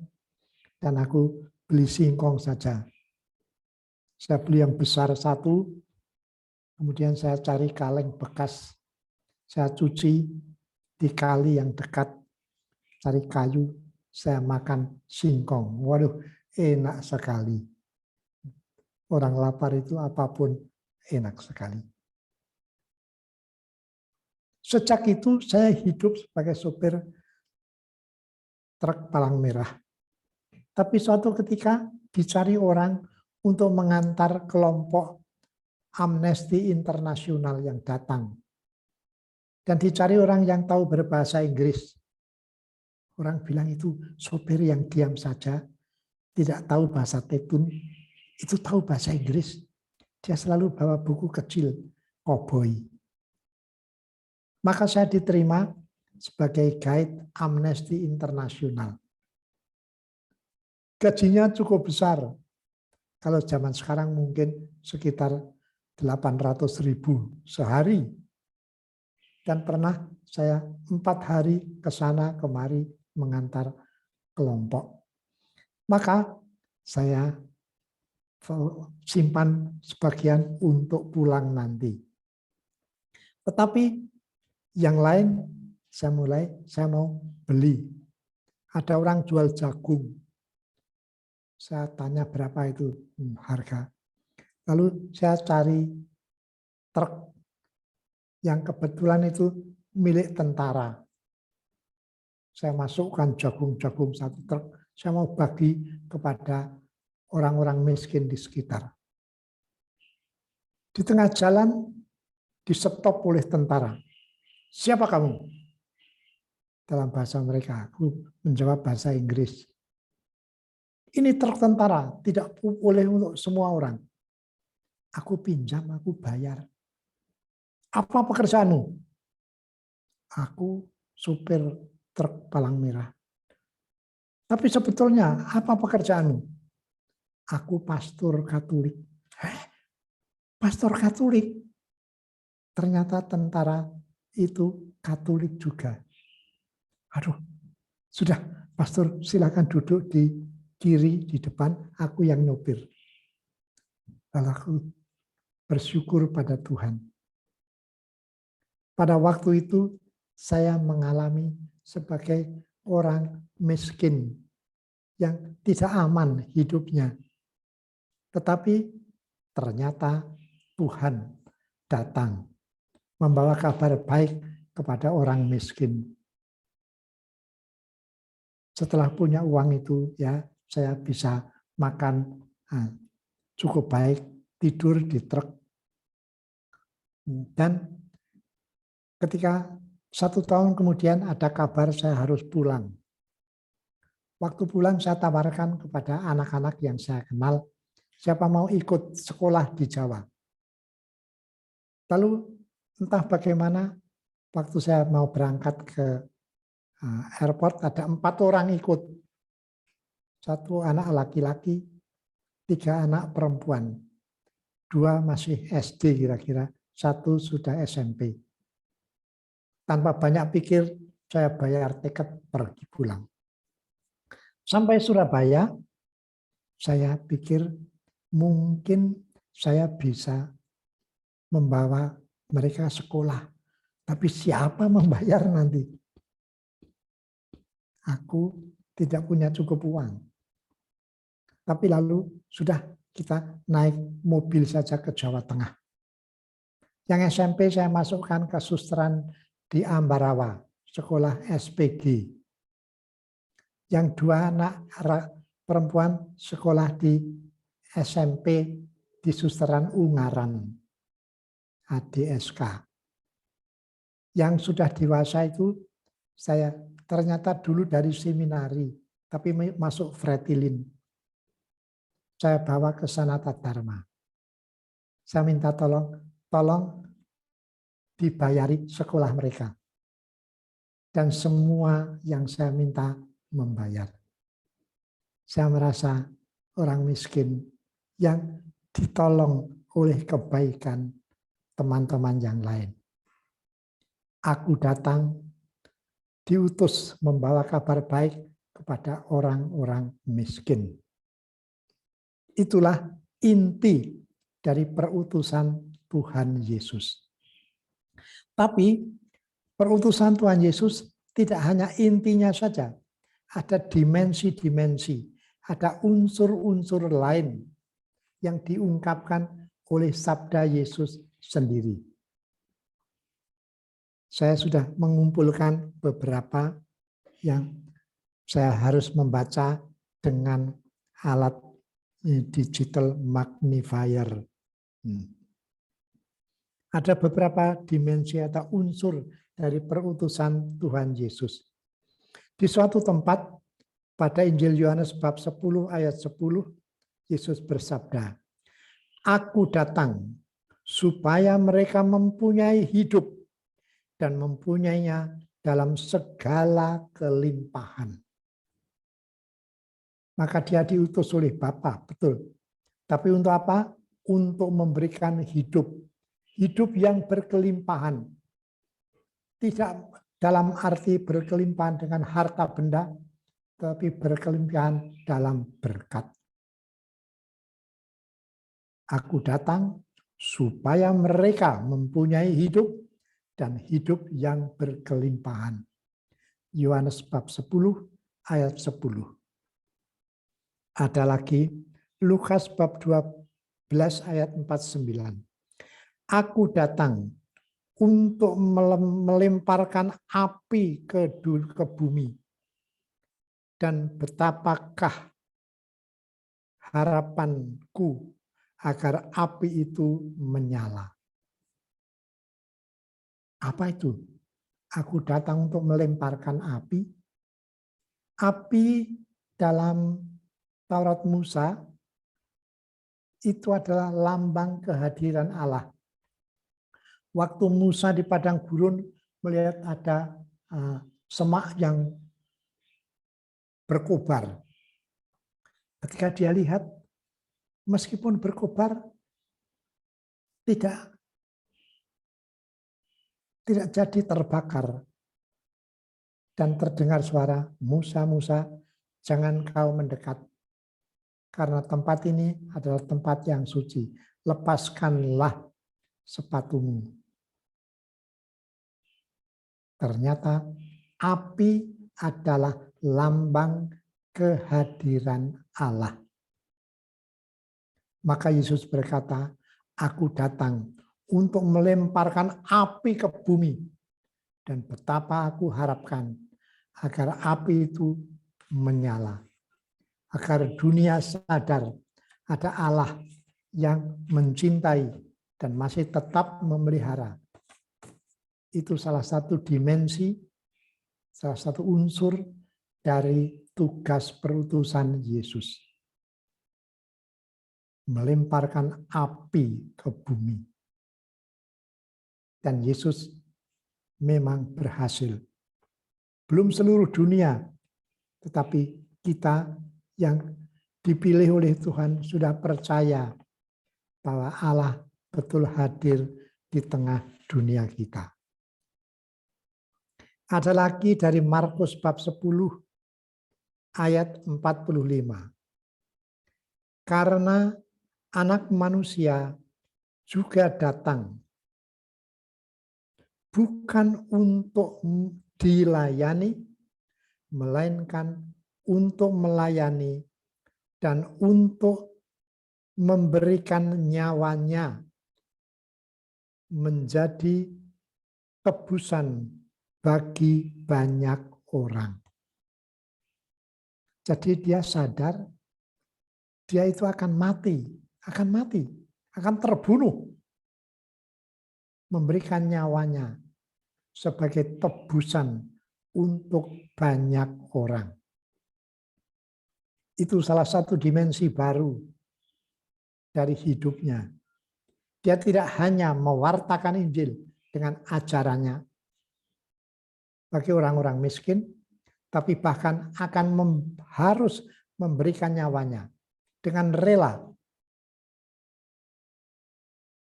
dan aku beli singkong saja. Saya beli yang besar satu, kemudian saya cari kaleng bekas. Saya cuci di kali yang dekat, cari kayu, saya makan singkong. Waduh, enak sekali. Orang lapar itu apapun enak sekali. Sejak itu saya hidup sebagai sopir truk palang merah. Tapi suatu ketika dicari orang untuk mengantar kelompok Amnesty Internasional yang datang. Dan dicari orang yang tahu berbahasa Inggris. Orang bilang itu sopir yang diam saja, tidak tahu bahasa Tetun, itu tahu bahasa Inggris. Dia selalu bawa buku kecil, koboi. Maka saya diterima sebagai guide Amnesty Internasional. Gajinya cukup besar. Kalau zaman sekarang mungkin sekitar 800.000 sehari. Dan pernah saya 4 hari ke sana kemari mengantar kelompok. Maka saya simpan sebagian untuk pulang nanti. Tetapi yang lain saya mau beli. Ada orang jual jagung. Saya tanya berapa itu harga. Lalu saya cari truk yang kebetulan itu milik tentara. Saya masukkan jagung-jagung satu truk. Saya mau bagi kepada orang-orang miskin di sekitar. Di tengah jalan di-stop oleh tentara. Siapa kamu? Dalam bahasa mereka, aku menjawab bahasa Inggris. Ini truk tentara, tidak boleh untuk semua orang. Aku pinjam, aku bayar. Apa pekerjaanmu? Aku supir truk palang merah. Tapi sebetulnya apa pekerjaanmu? Aku pastor Katolik. Pastor Katolik? Ternyata tentara itu Katolik juga. Aduh, sudah pastor silakan duduk di kiri, di depan, aku yang nyopir. Lalu aku bersyukur pada Tuhan. Pada waktu itu saya mengalami sebagai orang miskin yang tidak aman hidupnya. Tetapi ternyata Tuhan datang membawa kabar baik kepada orang miskin. Setelah punya uang itu ya saya bisa makan cukup baik, tidur di truk. Dan ketika 1 tahun kemudian ada kabar saya harus pulang. Waktu pulang saya tawarkan kepada anak-anak yang saya kenal, siapa mau ikut sekolah di Jawa. Lalu entah bagaimana, waktu saya mau berangkat ke airport, ada 4 orang ikut. 1 anak laki-laki, 3 anak perempuan. 2 masih SD kira-kira, 1 sudah SMP. Tanpa banyak pikir, saya bayar tiket pergi pulang. Sampai Surabaya, saya pikir mungkin saya bisa membawa mereka sekolah. Tapi siapa membayar nanti? Aku tidak punya cukup uang. Tapi lalu sudah kita naik mobil saja ke Jawa Tengah. Yang SMP saya masukkan ke susteran di Ambarawa, sekolah SPG. Yang 2 anak perempuan sekolah di SMP di susteran Ungaran, ADSK. Yang sudah dewasa itu saya ternyata dulu dari seminari, tapi masuk Fretilin. Saya bawa ke Sanata Dharma. Saya minta tolong dibayari sekolah mereka. Dan semua yang saya minta membayar. Saya merasa orang miskin yang ditolong oleh kebaikan teman-teman yang lain. Aku datang diutus membawa kabar baik kepada orang-orang miskin. Itulah inti dari perutusan Tuhan Yesus. Tapi perutusan Tuhan Yesus tidak hanya intinya saja. Ada dimensi-dimensi, ada unsur-unsur lain yang diungkapkan oleh sabda Yesus sendiri. Saya sudah mengumpulkan beberapa yang saya harus membaca dengan alat digital magnifier. Ada beberapa dimensi atau unsur dari perutusan Tuhan Yesus. Di suatu tempat pada Injil Yohanes bab 10 ayat 10, Yesus bersabda, "Aku datang supaya mereka mempunyai hidup dan mempunyainya dalam segala kelimpahan." Maka dia diutus oleh Bapa, betul. Tapi untuk apa? Untuk memberikan hidup. Hidup yang berkelimpahan. Tidak dalam arti berkelimpahan dengan harta benda, tapi berkelimpahan dalam berkat. Aku datang supaya mereka mempunyai hidup dan hidup yang berkelimpahan. Yohanes bab 10 ayat 10. Ada lagi Lukas bab 12 ayat 49. Aku datang untuk melemparkan api ke bumi. Dan betapakah harapanku agar api itu menyala. Apa itu? Aku datang untuk melemparkan api. Api dalam Taurat Musa itu adalah lambang kehadiran Allah. Waktu Musa di padang gurun melihat ada semak yang berkobar. Ketika dia lihat, meskipun berkobar, tidak jadi terbakar. Dan terdengar suara, Musa, Musa, jangan kau mendekat. Karena tempat ini adalah tempat yang suci. Lepaskanlah sepatumu. Ternyata api adalah lambang kehadiran Allah. Maka Yesus berkata, aku datang untuk melemparkan api ke bumi. Dan betapa aku harapkan agar api itu menyala. Agar dunia sadar ada Allah yang mencintai dan masih tetap memelihara. Itu salah satu dimensi, salah satu unsur dari tugas perutusan Yesus. Melemparkan api ke bumi. Dan Yesus memang berhasil. Belum seluruh dunia, tetapi kita yang dipilih oleh Tuhan sudah percaya bahwa Allah betul hadir di tengah dunia kita. Ada lagi dari Markus bab 10 ayat 45. Karena Anak Manusia juga datang bukan untuk dilayani, melainkan untuk melayani dan untuk memberikan nyawanya menjadi tebusan bagi banyak orang. Jadi dia sadar dia itu akan mati, akan terbunuh. Memberikan nyawanya sebagai tebusan untuk banyak orang. Itu salah satu dimensi baru dari hidupnya. Dia tidak hanya mewartakan Injil dengan ajarannya bagi orang-orang miskin, tapi bahkan akan harus memberikan nyawanya dengan rela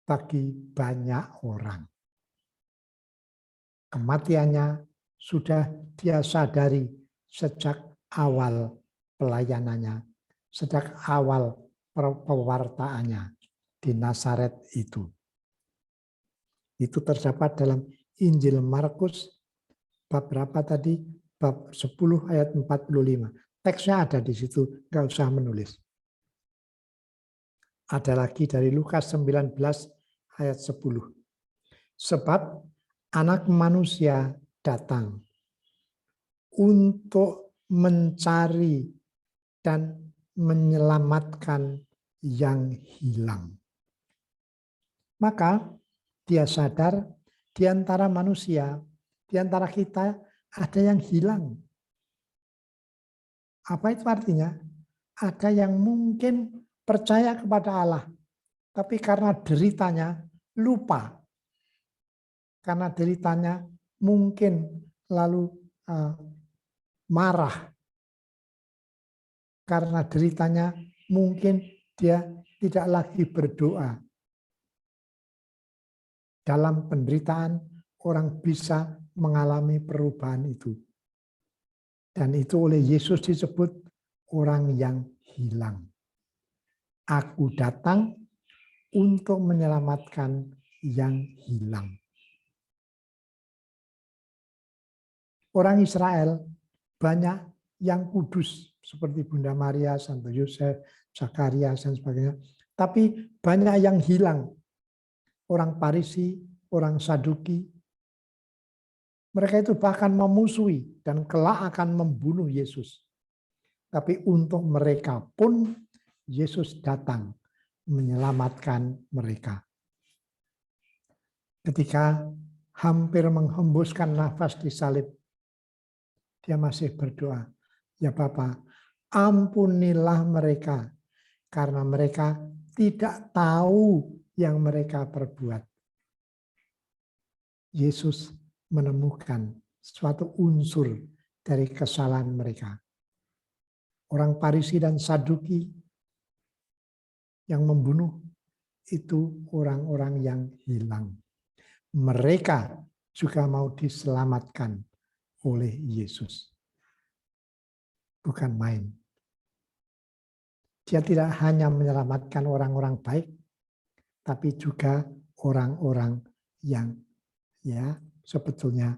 bagi banyak orang. Kematiannya sudah dia sadari sejak awal pelayanannya, sejak awal pewartaannya di Nazaret itu. Itu terdapat dalam Injil Markus bab berapa tadi? Bab 10 ayat 45. Teksnya ada di situ, nggak usah menulis. Ada lagi dari Lukas 19 ayat 10. Sebab Anak Manusia datang untuk mencari dan menyelamatkan yang hilang. Maka dia sadar di antara manusia, di antara kita ada yang hilang. Apa itu artinya? Ada yang mungkin percaya kepada Allah, tapi karena deritanya lupa. Karena deritanya mungkin lalu marah. Karena deritanya mungkin dia tidak lagi berdoa. Dalam penderitaan orang bisa mengalami perubahan itu. Dan itu oleh Yesus disebut orang yang hilang. Aku datang untuk menyelamatkan yang hilang. Orang Israel banyak yang kudus, seperti Bunda Maria, Santo Yosef, Zakarias, dan sebagainya. Tapi banyak yang hilang. Orang Farisi, orang Saduki. Mereka itu bahkan memusuhi dan kelak akan membunuh Yesus. Tapi untuk mereka pun Yesus datang menyelamatkan mereka. Ketika hampir menghembuskan nafas di salib, dia masih berdoa, ya Bapa, ampunilah mereka, karena mereka tidak tahu yang mereka perbuat. Yesus menemukan suatu unsur dari kesalahan mereka. Orang Farisi dan Saduki yang membunuh itu orang-orang yang hilang. Mereka juga mau diselamatkan oleh Yesus. Bukan main. Dia tidak hanya menyelamatkan orang-orang baik, tapi juga orang-orang yang sebetulnya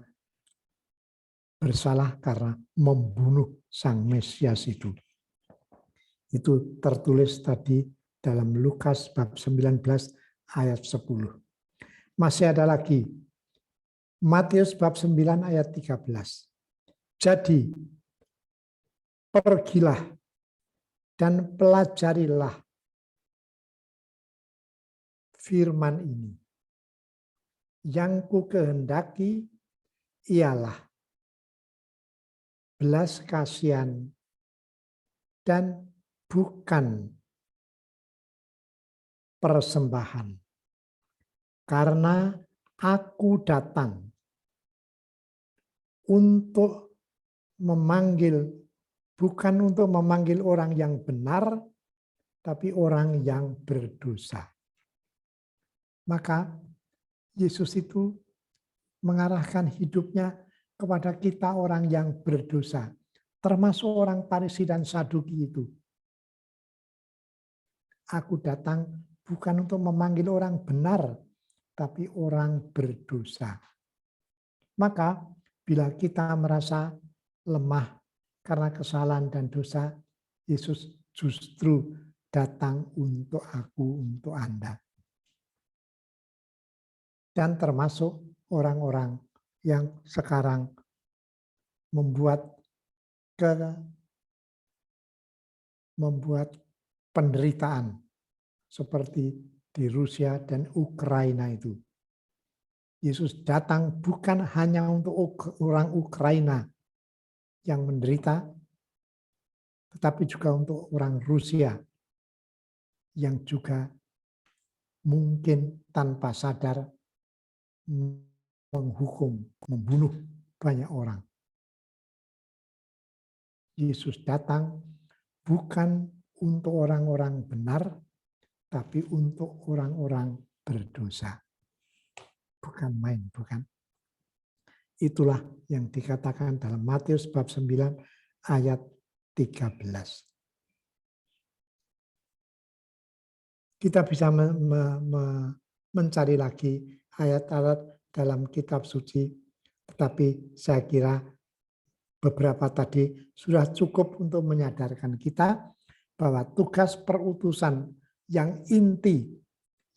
bersalah karena membunuh Sang Mesias itu. Itu tertulis tadi dalam Lukas bab 19 ayat 10. Masih ada lagi. Matius bab 9 ayat 13. Jadi, pergilah dan pelajarilah firman ini. Yang ku kehendaki ialah belas kasihan dan bukan persembahan. Karena aku datang untuk memanggil, bukan untuk memanggil orang yang benar, tapi orang yang berdosa. Maka Yesus itu mengarahkan hidupnya kepada kita orang yang berdosa, termasuk orang Farisi dan Saduki itu. Aku datang bukan untuk memanggil orang benar, tapi orang berdosa. Maka bila kita merasa lemah karena kesalahan dan dosa, Yesus justru datang untuk aku, untuk Anda. Dan termasuk orang-orang yang sekarang membuat penderitaan seperti di Rusia dan Ukraina itu. Yesus datang bukan hanya untuk orang Ukraina yang menderita, tetapi juga untuk orang Rusia yang juga mungkin tanpa sadar menghukum, membunuh banyak orang. Yesus datang bukan untuk orang-orang benar, tapi untuk orang-orang berdosa. Bukan main, bukan. Itulah yang dikatakan dalam Matius bab 9 ayat 13. Kita bisa mencari lagi ayat-ayat dalam kitab suci, tetapi saya kira beberapa tadi sudah cukup untuk menyadarkan kita bahwa tugas perutusan yang inti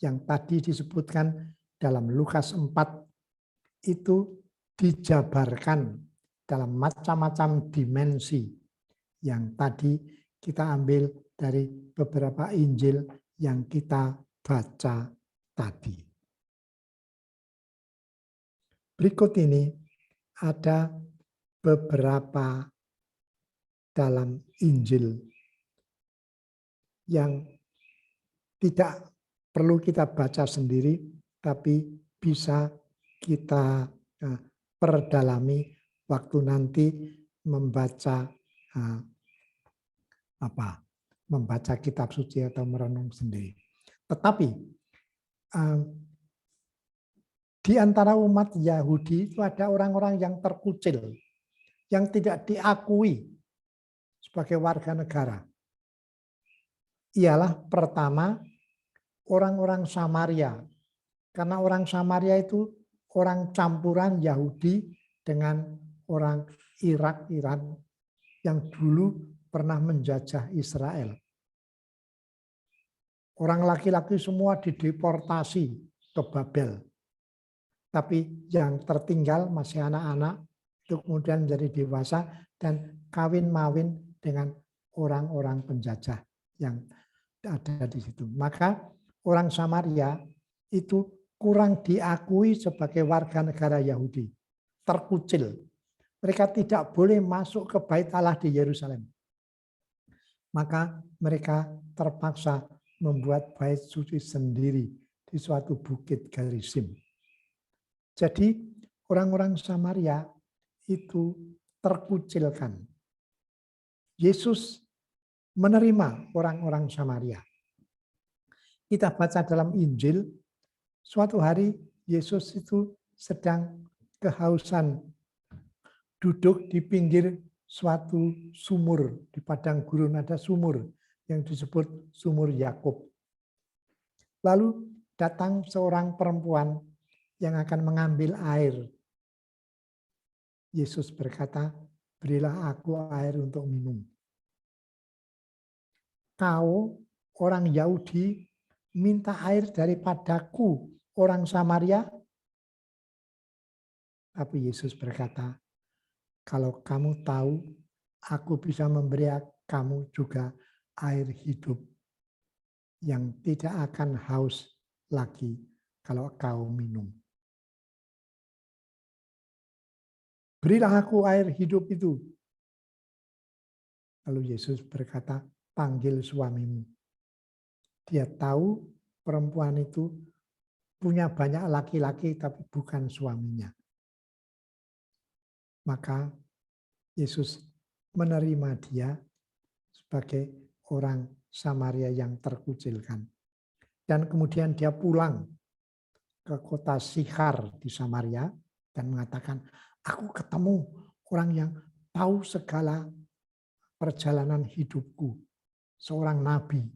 yang tadi disebutkan dalam Lukas 4 itu dijabarkan dalam macam-macam dimensi yang tadi kita ambil dari beberapa Injil yang kita baca tadi. Berikut ini ada beberapa dalam Injil yang tidak perlu kita baca sendiri, tapi bisa kita perdalami waktu nanti membaca membaca kitab suci atau merenung sendiri. Tetapi Di antara umat Yahudi itu ada orang-orang yang terkucil, yang tidak diakui sebagai warga negara. Ialah pertama orang-orang Samaria. Karena orang Samaria itu orang campuran Yahudi dengan orang Irak, Iran yang dulu pernah menjajah Israel. Orang laki-laki semua dideportasi ke Babel. Tapi yang tertinggal masih anak-anak itu kemudian menjadi dewasa dan kawin-mawin dengan orang-orang penjajah yang ada di situ. Maka orang Samaria itu kurang diakui sebagai warga negara Yahudi, terkucil. Mereka tidak boleh masuk ke Bait Allah di Yerusalem. Maka mereka terpaksa membuat bait suci sendiri di suatu bukit Gerizim. Jadi orang-orang Samaria itu terkucilkan. Yesus menerima orang-orang Samaria. Kita baca dalam Injil, suatu hari Yesus itu sedang kehausan, duduk di pinggir suatu sumur. Di padang gurun ada sumur yang disebut sumur Yakub. Lalu datang seorang perempuan yang akan mengambil air. Yesus berkata, berilah aku air untuk minum. Kau, orang Yahudi, minta air daripadaku, orang Samaria? Tapi Yesus berkata, kalau kamu tahu, aku bisa memberi kamu juga air hidup yang tidak akan haus lagi kalau kau minum. Berilah aku air hidup itu. Lalu Yesus berkata, panggil suamimu. Dia tahu perempuan itu punya banyak laki-laki tapi bukan suaminya. Maka Yesus menerima dia sebagai orang Samaria yang terkucilkan. Dan kemudian dia pulang ke kota Sikhar di Samaria dan mengatakan, aku ketemu orang yang tahu segala perjalanan hidupku, seorang nabi.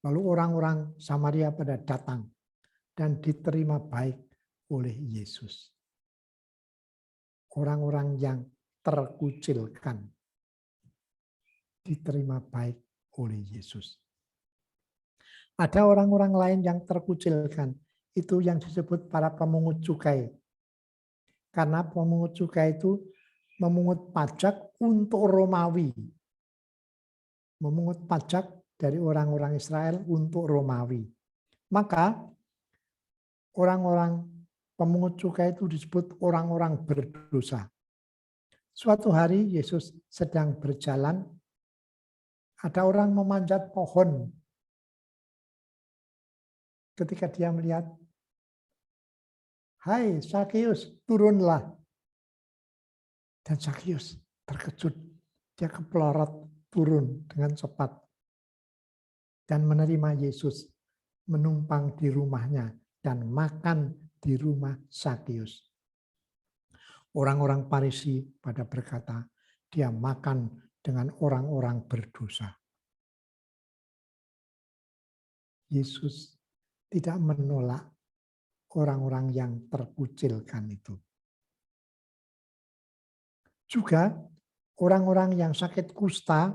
Lalu orang-orang Samaria pada datang dan diterima baik oleh Yesus. Orang-orang yang terkucilkan diterima baik oleh Yesus. Ada orang-orang lain yang terkucilkan, itu yang disebut para pemungut cukai. Karena pemungut cukai itu memungut pajak untuk Romawi. Memungut pajak dari orang-orang Israel untuk Romawi. Maka orang-orang pemungut cukai itu disebut orang-orang berdosa. Suatu hari Yesus sedang berjalan, ada orang memanjat pohon. Ketika dia melihat, hai Sakeus, turunlah. Dan Sakeus terkejut, dia kepelorot turun dengan cepat. Dan menerima Yesus, menumpang di rumahnya dan makan di rumah Sakeus. Orang-orang Farisi pada berkata, dia makan dengan orang-orang berdosa. Yesus tidak menolak orang-orang yang terkucilkan itu. Juga orang-orang yang sakit kusta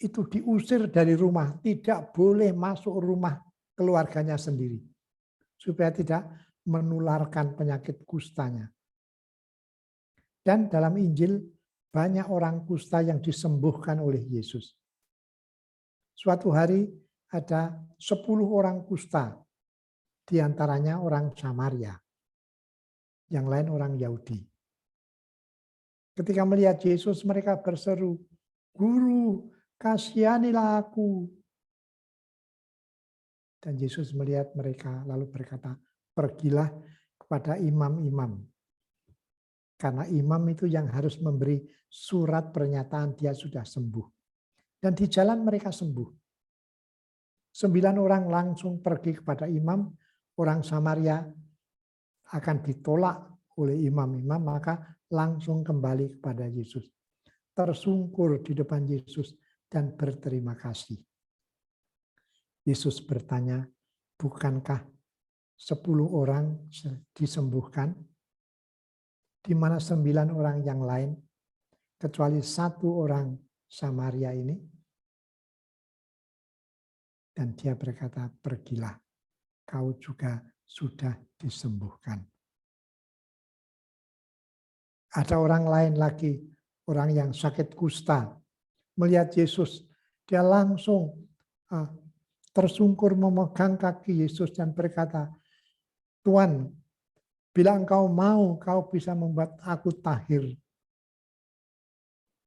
itu diusir dari rumah, tidak boleh masuk rumah keluarganya sendiri, supaya tidak menularkan penyakit kustanya. Dan dalam Injil banyak orang kusta yang disembuhkan oleh Yesus. Suatu hari ada 10 orang kusta, di antaranya orang Samaria, yang lain orang Yahudi. Ketika melihat Yesus mereka berseru, Guru, kasihanilah aku. Dan Yesus melihat mereka lalu berkata, pergilah kepada imam-imam. Karena imam itu yang harus memberi surat pernyataan dia sudah sembuh. Dan di jalan mereka sembuh. 9 orang langsung pergi kepada imam, orang Samaria akan ditolak oleh imam-imam, maka langsung kembali kepada Yesus. Tersungkur di depan Yesus dan berterima kasih. Yesus bertanya, bukankah 10 orang disembuhkan? Di mana 9 orang yang lain, kecuali 1 orang Samaria ini? Dan dia berkata, pergilah, kau juga sudah disembuhkan. Ada orang lain lagi, orang yang sakit kusta, melihat Yesus, dia langsung tersungkur memegang kaki Yesus dan berkata, Tuhan, bila engkau mau, kau bisa membuat aku tahir.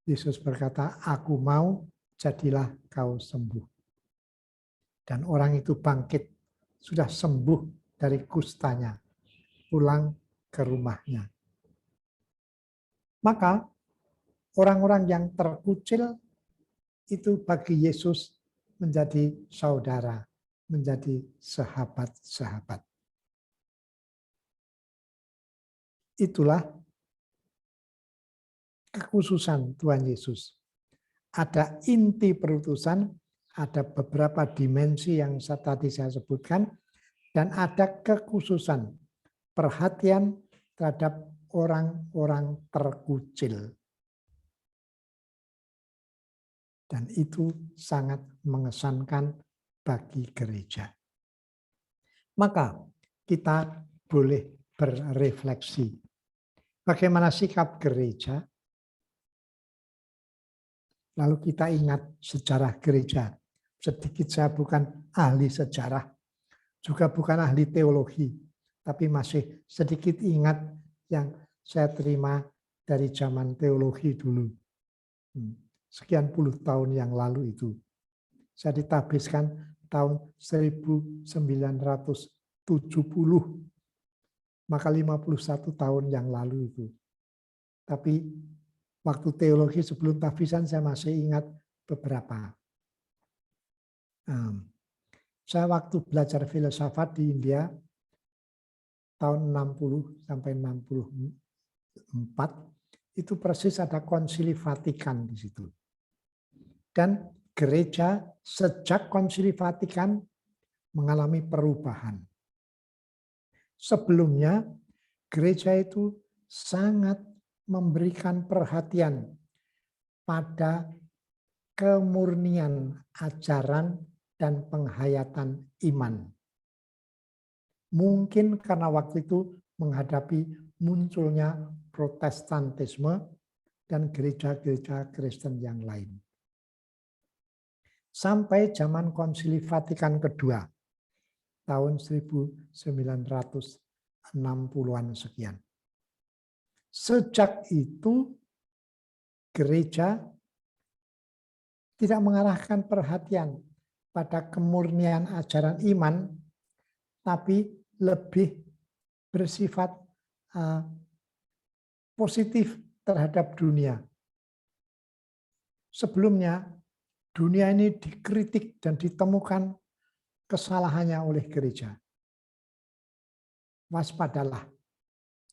Yesus berkata, aku mau, jadilah kau sembuh. Dan orang itu bangkit, sudah sembuh dari kustanya, pulang ke rumahnya. Maka orang-orang yang terkucil itu bagi Yesus menjadi saudara, menjadi sahabat-sahabat. Itulah kekhususan Tuhan Yesus. Ada inti perutusan, ada beberapa dimensi yang tadi saya sebutkan, dan ada kekhususan perhatian terhadap orang-orang terkucil. Dan itu sangat mengesankan bagi gereja. Maka kita boleh berefleksi. Bagaimana sikap gereja? Lalu kita ingat sejarah gereja. Sedikit saya bukan ahli sejarah, juga bukan ahli teologi, tapi masih sedikit ingat yang saya terima dari zaman teologi dulu. Sekian puluh tahun yang lalu itu. Saya ditabiskan tahun 1970, maka 51 tahun yang lalu itu. Tapi waktu teologi sebelum tahbisan saya masih ingat beberapa. Saya waktu belajar filsafat di India tahun 60 sampai 64 itu persis ada Konsili Vatikan di situ. Dan gereja sejak Konsili Vatikan mengalami perubahan. Sebelumnya gereja itu sangat memberikan perhatian pada kemurnian ajaran dan penghayatan iman. Mungkin karena waktu itu menghadapi munculnya Protestantisme dan gereja-gereja Kristen yang lain. Sampai zaman Konsili Vatikan kedua, tahun 1960-an sekian. Sejak itu, gereja tidak mengarahkan perhatian pada kemurnian ajaran iman, tapi lebih bersifat positif terhadap dunia. Sebelumnya, dunia ini dikritik dan ditemukan kesalahannya oleh gereja. Waspadalah,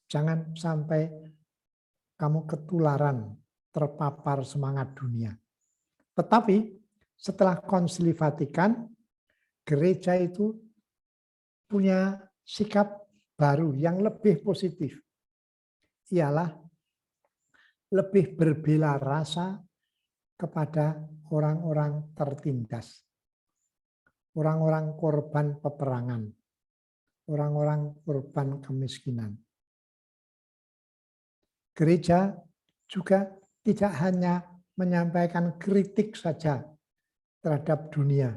jangan sampai kamu ketularan terpapar semangat dunia. Tetapi setelah Konsili Vatikan, gereja itu punya sikap baru yang lebih positif. Ialah lebih berbela rasa kepada orang-orang tertindas. Orang-orang korban peperangan. Orang-orang korban kemiskinan. Gereja juga tidak hanya menyampaikan kritik saja terhadap dunia,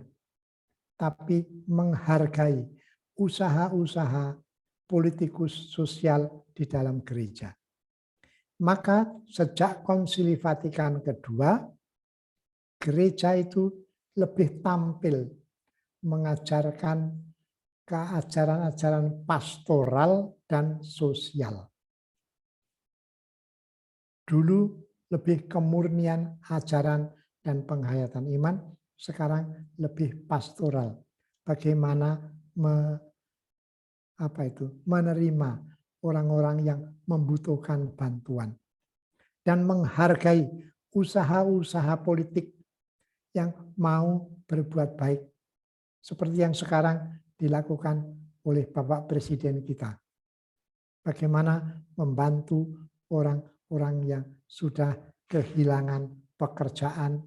tapi menghargai usaha-usaha politikus sosial di dalam gereja. Maka sejak Konsili Vatikan kedua, gereja itu lebih tampil mengajarkan keajaran-ajaran pastoral dan sosial. Dulu lebih kemurnian ajaran dan penghayatan iman, sekarang lebih pastoral. Bagaimana menerima, orang-orang yang membutuhkan bantuan, dan menghargai usaha-usaha politik yang mau berbuat baik, seperti yang sekarang dilakukan oleh Bapak Presiden kita. Bagaimana membantu orang-orang yang sudah kehilangan pekerjaan,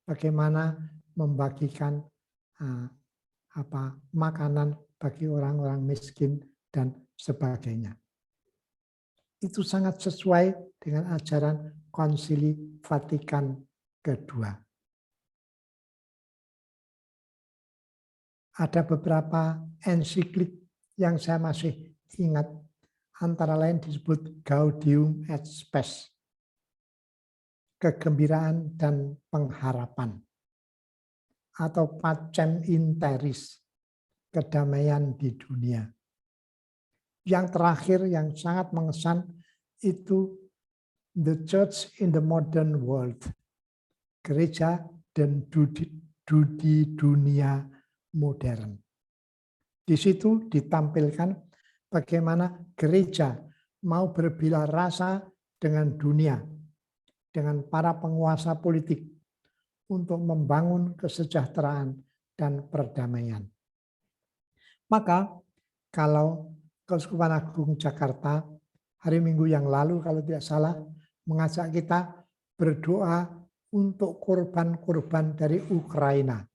bagaimana membagikan makanan bagi orang-orang miskin dan sebagainya. Itu sangat sesuai dengan ajaran Konsili Vatikan kedua. Ada beberapa ensiklik yang saya masih ingat, antara lain disebut Gaudium et Spes, kegembiraan dan pengharapan, atau Pacem in Terris, kedamaian di dunia. Yang terakhir yang sangat mengesan itu The Church in the Modern World, gereja dan di dunia modern. Di situ ditampilkan bagaimana gereja mau berbelah rasa dengan dunia, dengan para penguasa politik untuk membangun kesejahteraan dan perdamaian. Maka kalau Keuskupan Agung Jakarta hari Minggu yang lalu kalau tidak salah mengajak kita berdoa untuk korban-korban dari Ukraina,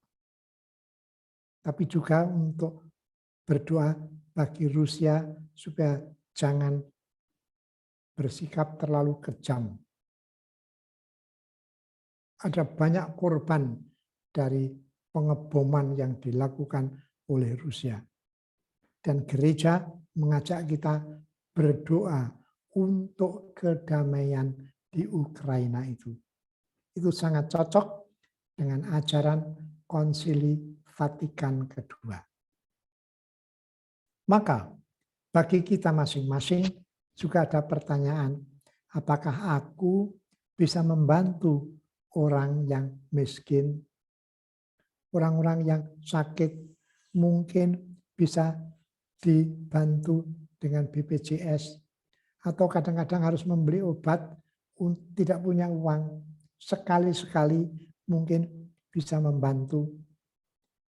tapi juga untuk berdoa bagi Rusia supaya jangan bersikap terlalu kejam. Ada banyak korban dari pengeboman yang dilakukan oleh Rusia. Dan gereja mengajak kita berdoa untuk kedamaian di Ukraina itu. Itu sangat cocok dengan ajaran Konsili Vatikan kedua. Maka bagi kita masing-masing juga ada pertanyaan, apakah aku bisa membantu orang yang miskin, orang-orang yang sakit, mungkin bisa dibantu dengan BPJS, atau kadang-kadang harus membeli obat, tidak punya uang, sekali-sekali mungkin bisa membantu.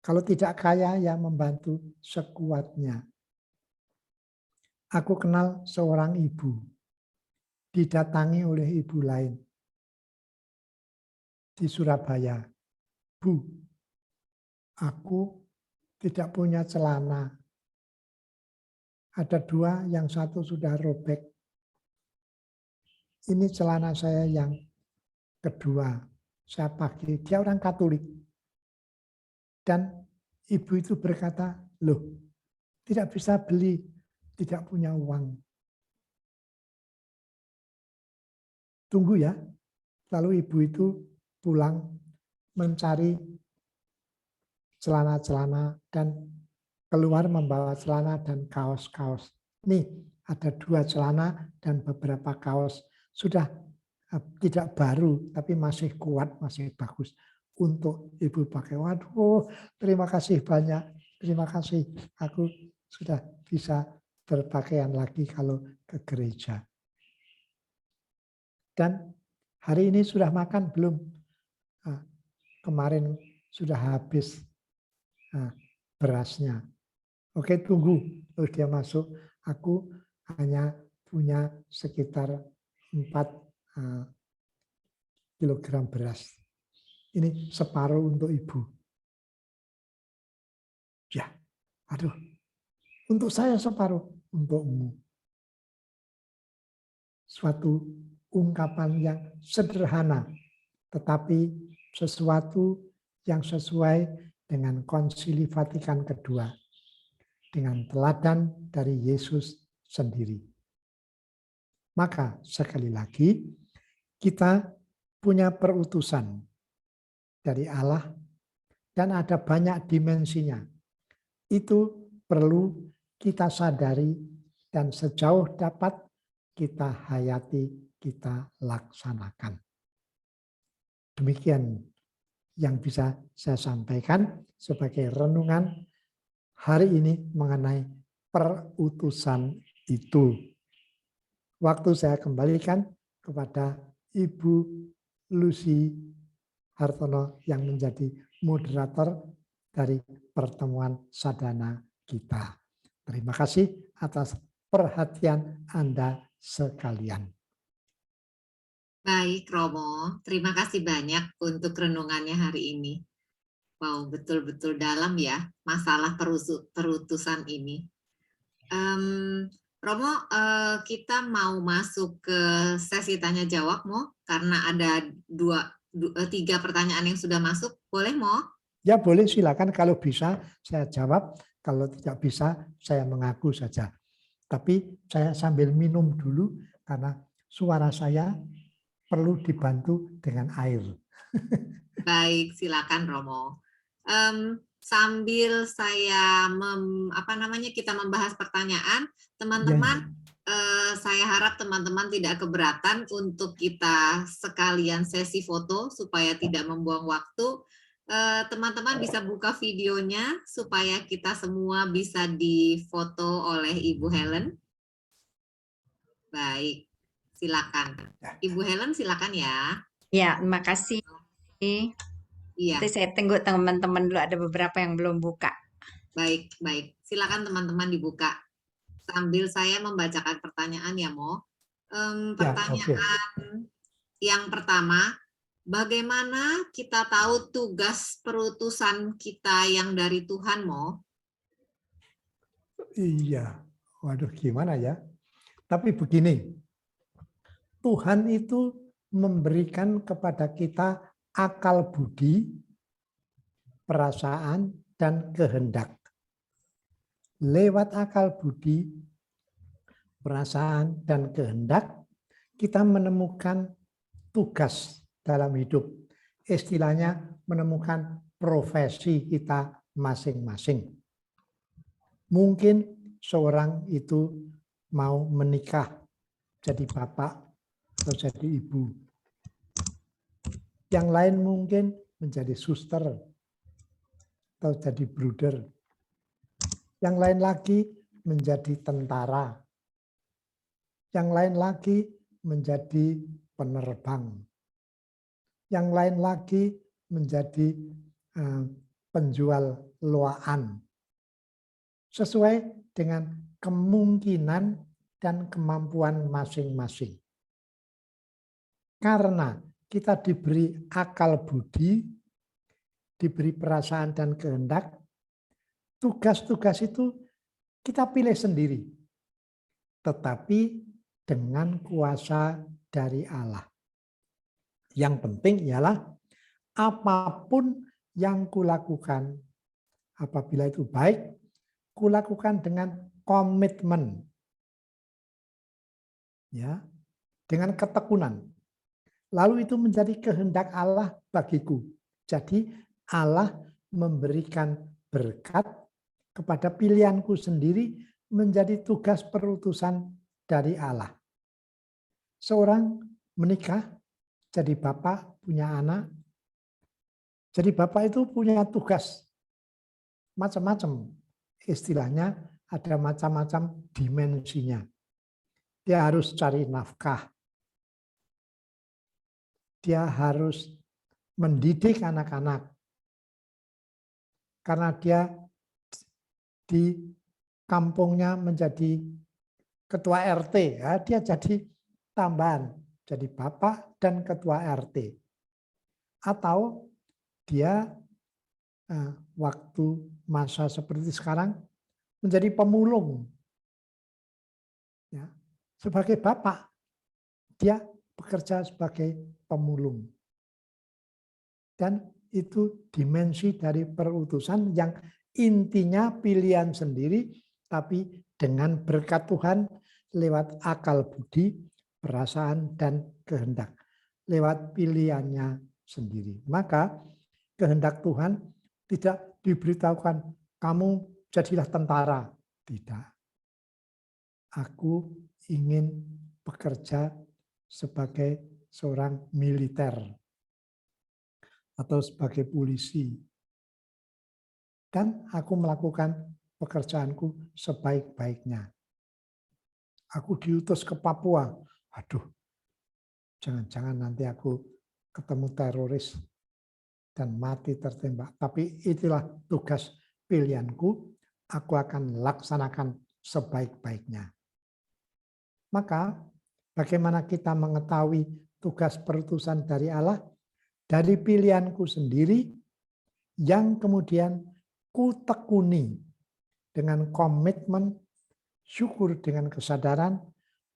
Kalau tidak kaya, ya membantu sekuatnya. Aku kenal seorang ibu, didatangi oleh ibu lain di Surabaya. Bu, aku tidak punya celana. Ada dua, yang satu sudah robek. Ini celana saya yang kedua, saya pakai. Dia orang Katolik. Dan ibu itu berkata, loh, tidak bisa beli, tidak punya uang. Tunggu ya. Lalu ibu itu pulang mencari celana-celana dan keluar membawa celana dan kaos-kaos. Nih, ada 2 celana dan beberapa kaos. Sudah tidak baru, tapi masih kuat, masih bagus. Untuk ibu pakai. Waduh, terima kasih banyak. Terima kasih. Aku sudah bisa berpakaian lagi kalau ke gereja. Dan hari ini sudah makan belum? Kemarin sudah habis berasnya. Oke, tunggu. Terus dia masuk. Aku hanya punya sekitar 4 kilogram beras. Ini separuh untuk ibu. Ya, aduh. Untuk saya separuh, untukmu. Suatu ungkapan yang sederhana, tetapi sesuatu yang sesuai dengan Konsili Vatikan kedua, dengan teladan dari Yesus sendiri. Maka sekali lagi, kita punya perutusan dari Allah dan ada banyak dimensinya. Itu perlu kita sadari dan sejauh dapat kita hayati, kita laksanakan. Demikian yang bisa saya sampaikan sebagai renungan hari ini mengenai perutusan itu. Waktu saya kembalikan kepada Ibu Lucy Hartono yang menjadi moderator dari pertemuan sadana kita. Terima kasih atas perhatian Anda sekalian. Baik, Romo. Terima kasih banyak untuk renungannya hari ini. Wow, betul-betul dalam ya masalah perutusan ini. Romo, kita mau masuk ke sesi tanya jawab, Mo, karena ada 3 pertanyaan yang sudah masuk. Boleh, Mo? Ya boleh, silakan. Kalau bisa saya jawab, kalau tidak bisa saya mengaku saja. Tapi saya sambil minum dulu karena suara saya perlu dibantu dengan air. Baik, silakan Romo. Sambil saya kita membahas pertanyaan, teman-teman, saya harap teman-teman tidak keberatan untuk kita sekalian sesi foto supaya tidak membuang waktu. Teman-teman bisa buka videonya supaya kita semua bisa difoto oleh Ibu Helen. Baik, silakan. Ibu Helen, silakan ya. Ya, terima kasih. Iya. Nanti saya tunggu teman-teman dulu, ada beberapa yang belum buka. Baik. Silakan teman-teman dibuka. Sambil saya membacakan pertanyaan ya, Mo. Pertanyaan yang pertama, bagaimana kita tahu tugas perutusan kita yang dari Tuhan, Mo? Iya, waduh gimana ya. Tapi begini, Tuhan itu memberikan kepada kita akal budi, perasaan, dan kehendak. Lewat akal budi, perasaan, dan kehendak, kita menemukan tugas dalam hidup. Istilahnya menemukan profesi kita masing-masing. Mungkin seorang itu mau menikah, jadi bapak atau jadi ibu. Yang lain mungkin menjadi suster atau jadi bruder. Yang lain lagi menjadi tentara. Yang lain lagi menjadi penerbang. Yang lain lagi menjadi penjual loaan. Sesuai dengan kemungkinan dan kemampuan masing-masing. Karena kita diberi akal budi, diberi perasaan dan kehendak, tugas-tugas itu kita pilih sendiri. Tetapi dengan kuasa dari Allah. Yang penting ialah apapun yang kulakukan, apabila itu baik, kulakukan dengan komitmen, ya, dengan ketekunan. Lalu itu menjadi kehendak Allah bagiku. Jadi Allah memberikan berkat kepada pilihanku sendiri menjadi tugas perutusan dari Allah. Seorang menikah, jadi bapak, punya anak. Jadi bapak itu punya tugas macam-macam. Istilahnya ada macam-macam dimensinya. Dia harus cari nafkah. Dia harus mendidik anak-anak. Karena dia di kampungnya menjadi ketua RT, ya, dia jadi tambahan, jadi bapak dan ketua RT. Atau dia waktu masa seperti sekarang menjadi pemulung. Ya, sebagai bapak, dia bekerja sebagai pemulung. Dan itu dimensi dari perutusan yang intinya pilihan sendiri, tapi dengan berkat Tuhan lewat akal budi, perasaan, dan kehendak. Lewat pilihannya sendiri. Maka kehendak Tuhan tidak diberitahukan, kamu jadilah tentara. Tidak. Aku ingin bekerja sebagai seorang militer atau sebagai polisi. Dan aku melakukan pekerjaanku sebaik-baiknya. aku diutus ke Papua. Aduh, jangan-jangan nanti aku ketemu teroris dan mati tertembak. Tapi itulah tugas pilihanku, aku akan laksanakan sebaik-baiknya. Maka bagaimana kita mengetahui tugas perutusan dari Allah? Dari pilihanku sendiri yang kemudian ku tekuni dengan komitmen, syukur dengan kesadaran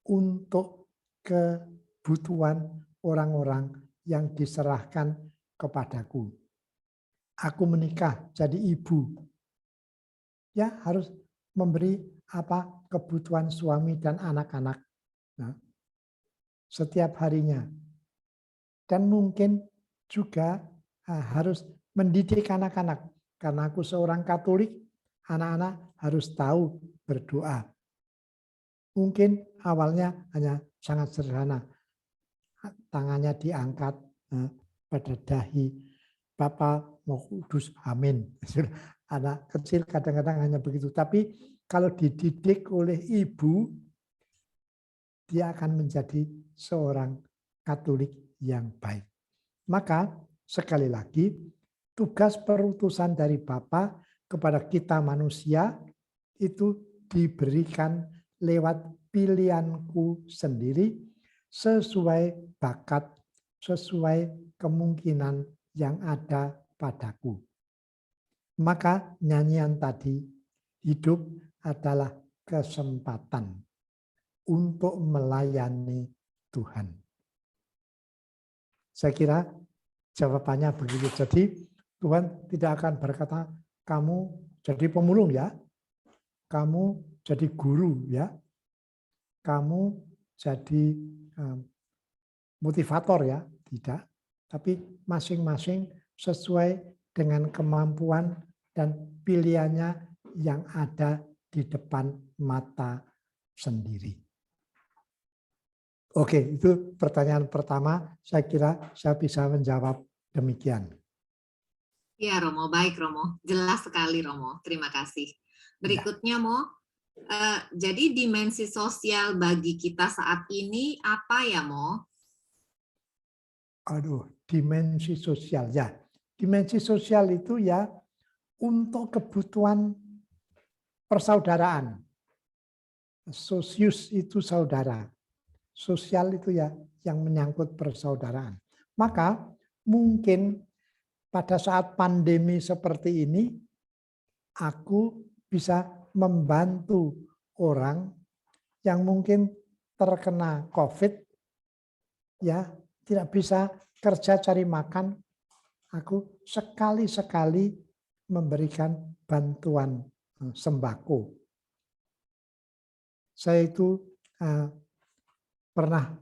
untuk kebutuhan orang-orang yang diserahkan kepadaku. Aku menikah jadi ibu. Ya, harus memberi apa kebutuhan suami dan anak-anak. Nah, setiap harinya. Dan mungkin juga harus mendidik anak-anak. Karena aku seorang Katolik, anak-anak harus tahu berdoa. Mungkin awalnya hanya sangat sederhana. Tangannya diangkat pada dahi. Bapa mau kudus, amin. Anak kecil kadang-kadang hanya begitu. Tapi kalau dididik oleh ibu, dia akan menjadi seorang Katolik yang baik. Maka sekali lagi, tugas perutusan dari Bapa kepada kita manusia itu diberikan lewat pilihanku sendiri sesuai bakat, sesuai kemungkinan yang ada padaku. Maka nyanyian tadi, hidup adalah kesempatan untuk melayani Tuhan. Saya kira jawabannya begitu. Jadi Tuhan tidak akan berkata, kamu jadi pemulung ya, kamu jadi guru ya, kamu jadi motivator ya, tidak. Tapi masing-masing sesuai dengan kemampuan dan pilihannya yang ada di depan mata sendiri. Oke, itu pertanyaan pertama. Saya kira saya bisa menjawab demikian. Ya, Romo. Baik, Romo. Jelas sekali, Romo. Terima kasih. Berikutnya, Mo. Jadi dimensi sosial bagi kita saat ini apa ya, Mo? Aduh, dimensi sosial. Ya, dimensi sosial itu ya untuk kebutuhan persaudaraan. Sosius itu saudara. Sosial itu ya yang menyangkut persaudaraan. Maka mungkin pada saat pandemi seperti ini, aku bisa membantu orang yang mungkin terkena COVID, ya tidak bisa kerja cari makan. Aku sekali-sekali memberikan bantuan sembako. Saya itu pernah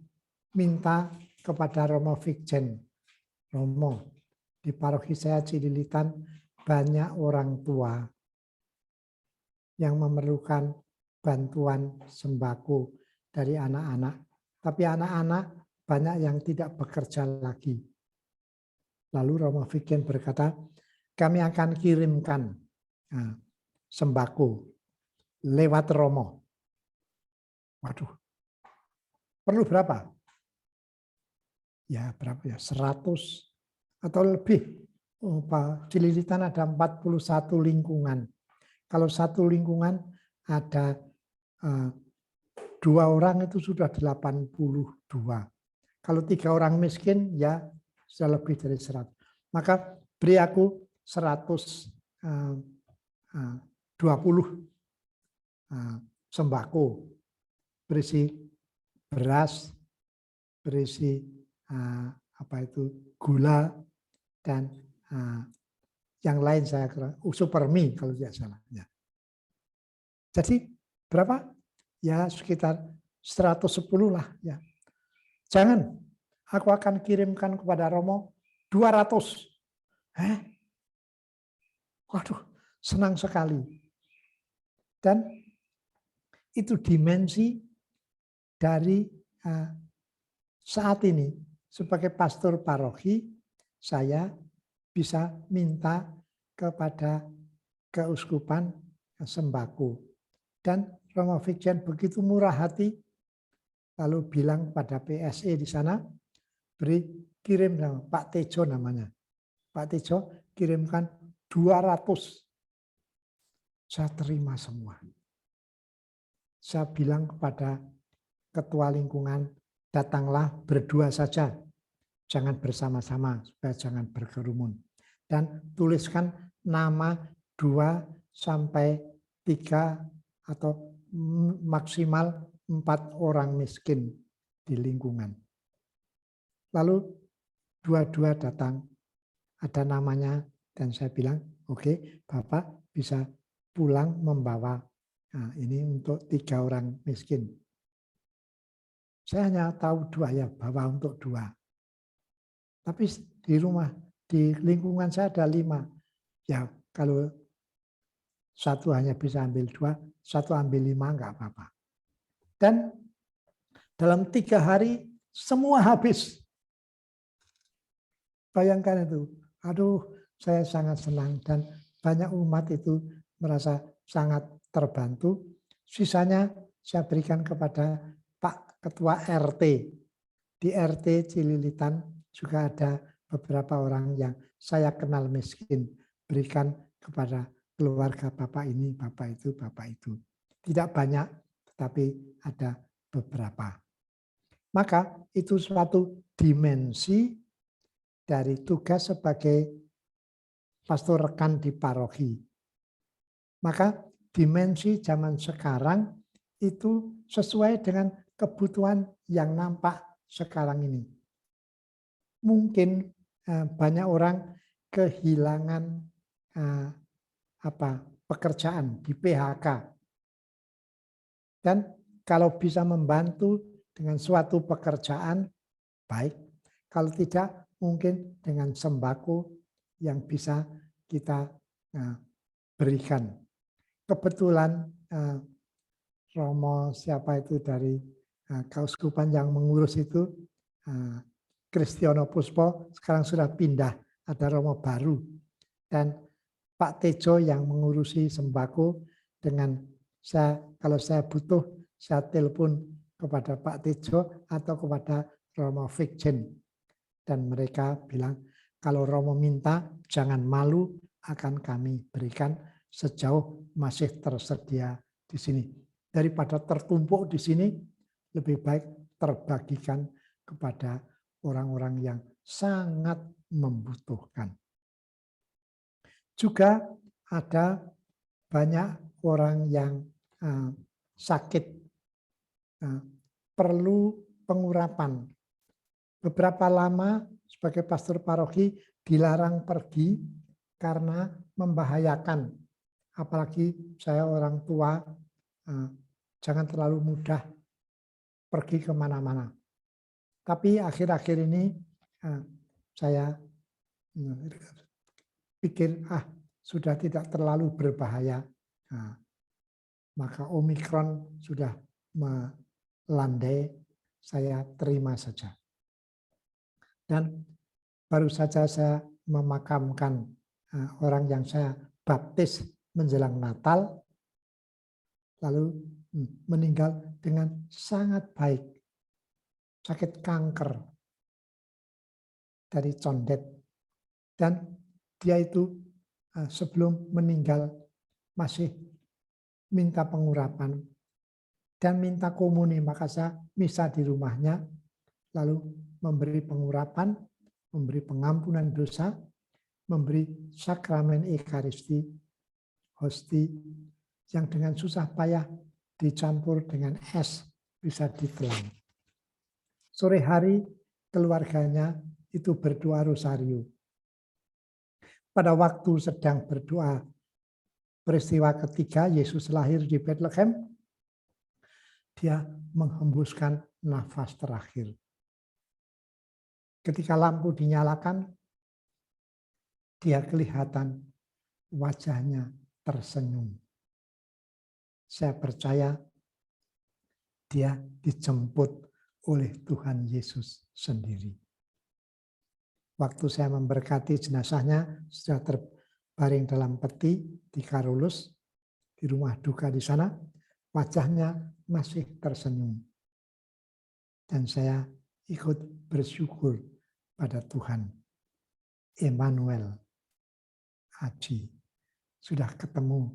minta kepada Romo Vikjen, Romo, di paroki saya Cililitan banyak orang tua yang memerlukan bantuan sembako dari anak-anak. Tapi anak-anak banyak yang tidak bekerja lagi. Lalu Romo Vikjen berkata, kami akan kirimkan sembako lewat Romo. Waduh, perlu berapa? Ya berapa ya, 100 atau lebih. Cililitan ada 41 lingkungan. Kalau satu lingkungan ada 2 orang itu sudah 82. Kalau 3 orang miskin ya sudah lebih dari 100. Maka beri aku 120 sembako. Berisi beras, berisi gula, dan yang lain saya kira super mie kalau tidak salah. Ya. Jadi berapa? Ya sekitar 110 lah. Ya. Jangan, aku akan kirimkan kepada Romo 200. Waduh, senang sekali. Dan itu dimensi dari saat ini sebagai pastor paroki, saya bisa minta kepada keuskupan sembako. Dan Romo Vikjen begitu murah hati, lalu bilang pada PSE di sana, kirim sama Pak Tejo namanya. Pak Tejo kirimkan 200. Saya terima semua. Saya bilang kepada ketua lingkungan, datanglah berdua saja. Jangan bersama-sama, supaya jangan berkerumun. Dan tuliskan nama 2 sampai 3 atau maksimal 4 orang miskin di lingkungan. Lalu dua-dua datang, ada namanya, dan saya bilang, oke, Bapak bisa pulang membawa, nah, ini untuk 3 orang miskin. Saya hanya tahu 2 ya, bawa untuk 2. Tapi di rumah, di lingkungan saya ada 5. Ya kalau 1 hanya bisa ambil 2, 1 ambil 5 enggak apa-apa. Dan dalam 3 hari semua habis. Bayangkan itu. Aduh, saya sangat senang dan banyak umat itu merasa sangat terbantu. Sisanya saya berikan kepada Pak Ketua RT. Di RT Cililitan juga ada beberapa orang yang saya kenal miskin. Berikan kepada keluarga Bapak ini, Bapak itu, Bapak itu. Tidak banyak, tetapi ada beberapa. Maka itu suatu dimensi dari tugas sebagai pastor rekan di paroki. Maka dimensi zaman sekarang itu sesuai dengan kebutuhan yang nampak sekarang ini. Mungkin banyak orang kehilangan pekerjaan, di PHK. Dan kalau bisa membantu dengan suatu pekerjaan, baik. Kalau tidak, mungkin dengan sembako yang bisa kita berikan. Kebetulan Romo siapa itu dari Kauskupan yang mengurus itu, Kristiono Puspo, sekarang sudah pindah, ada Romo baru. Dan Pak Tejo yang mengurusi sembako, dengan kalau saya butuh, saya telepon kepada Pak Tejo atau kepada Romo Fikjen. Dan mereka bilang, kalau Romo minta, jangan malu, akan kami berikan sejauh masih tersedia di sini. Daripada tertumpuk di sini, lebih baik terbagikan kepada orang-orang yang sangat membutuhkan. Juga ada banyak orang yang sakit, perlu pengurapan. Beberapa lama sebagai pastor paroki dilarang pergi karena membahayakan. Apalagi saya orang tua, jangan terlalu mudah pergi kemana-mana. Tapi akhir-akhir ini saya pikir, sudah tidak terlalu berbahaya. Maka Omikron sudah melandai, saya terima saja. Dan baru saja saya memakamkan orang yang saya baptis menjelang Natal, lalu meninggal dengan sangat baik. Sakit kanker dari condet. Dan dia itu sebelum meninggal masih minta pengurapan dan minta komuni. Maka saya misa di rumahnya, lalu memberi pengurapan, memberi pengampunan dosa, memberi sakramen Ekaristi, hosti, yang dengan susah payah dicampur dengan es bisa ditelan. Sore hari keluarganya itu berdoa rosario. Pada waktu sedang berdoa peristiwa ketiga Yesus lahir di Bethlehem, dia menghembuskan nafas terakhir. Ketika lampu dinyalakan, dia kelihatan wajahnya tersenyum. Saya percaya dia dijemput oleh Tuhan Yesus sendiri. Waktu saya memberkati jenazahnya, sudah terbaring dalam peti di Karolus, di rumah duka di sana, wajahnya masih tersenyum. Dan saya ikut bersyukur pada Tuhan. Emmanuel Aji sudah ketemu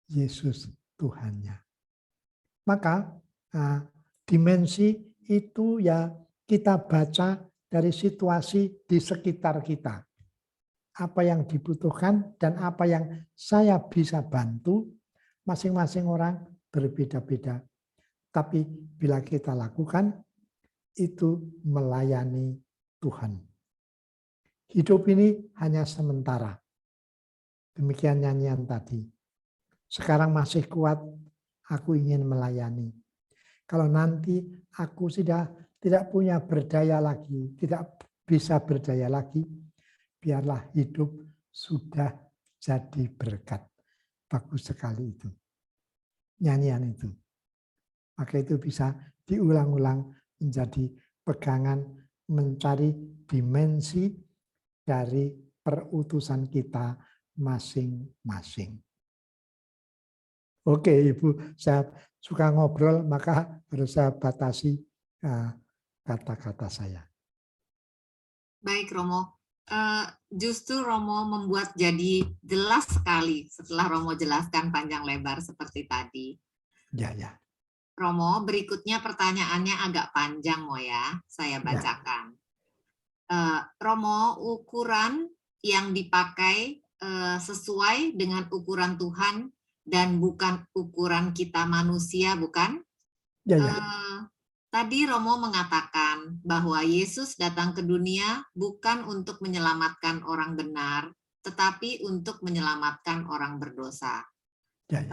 Yesus Tuhannya. Maka dimensi itu ya kita baca dari situasi di sekitar kita. Apa yang dibutuhkan dan apa yang saya bisa bantu, masing-masing orang berbeda-beda. Tapi bila kita lakukan, itu melayani Tuhan. Hidup ini hanya sementara. Demikian nyanyian tadi. Sekarang masih kuat, aku ingin melayani. Kalau nanti aku sudah tidak punya berdaya lagi, tidak bisa berdaya lagi, biarlah hidup sudah jadi berkat. Bagus sekali itu. Nyanyian itu. Maka itu bisa diulang-ulang menjadi pegangan mencari dimensi dari perutusan kita masing-masing. Oke Ibu, saya suka ngobrol, maka harus saya batasi kata-kata saya. Baik Romo, justru Romo membuat jadi jelas sekali setelah Romo jelaskan panjang lebar seperti tadi. Ya. Romo, berikutnya pertanyaannya agak panjang ya, saya bacakan. Romo, ukuran yang dipakai sesuai dengan ukuran Tuhan dan bukan ukuran kita manusia, bukan? Ya. Tadi Romo mengatakan bahwa Yesus datang ke dunia bukan untuk menyelamatkan orang benar, tetapi untuk menyelamatkan orang berdosa. Ya.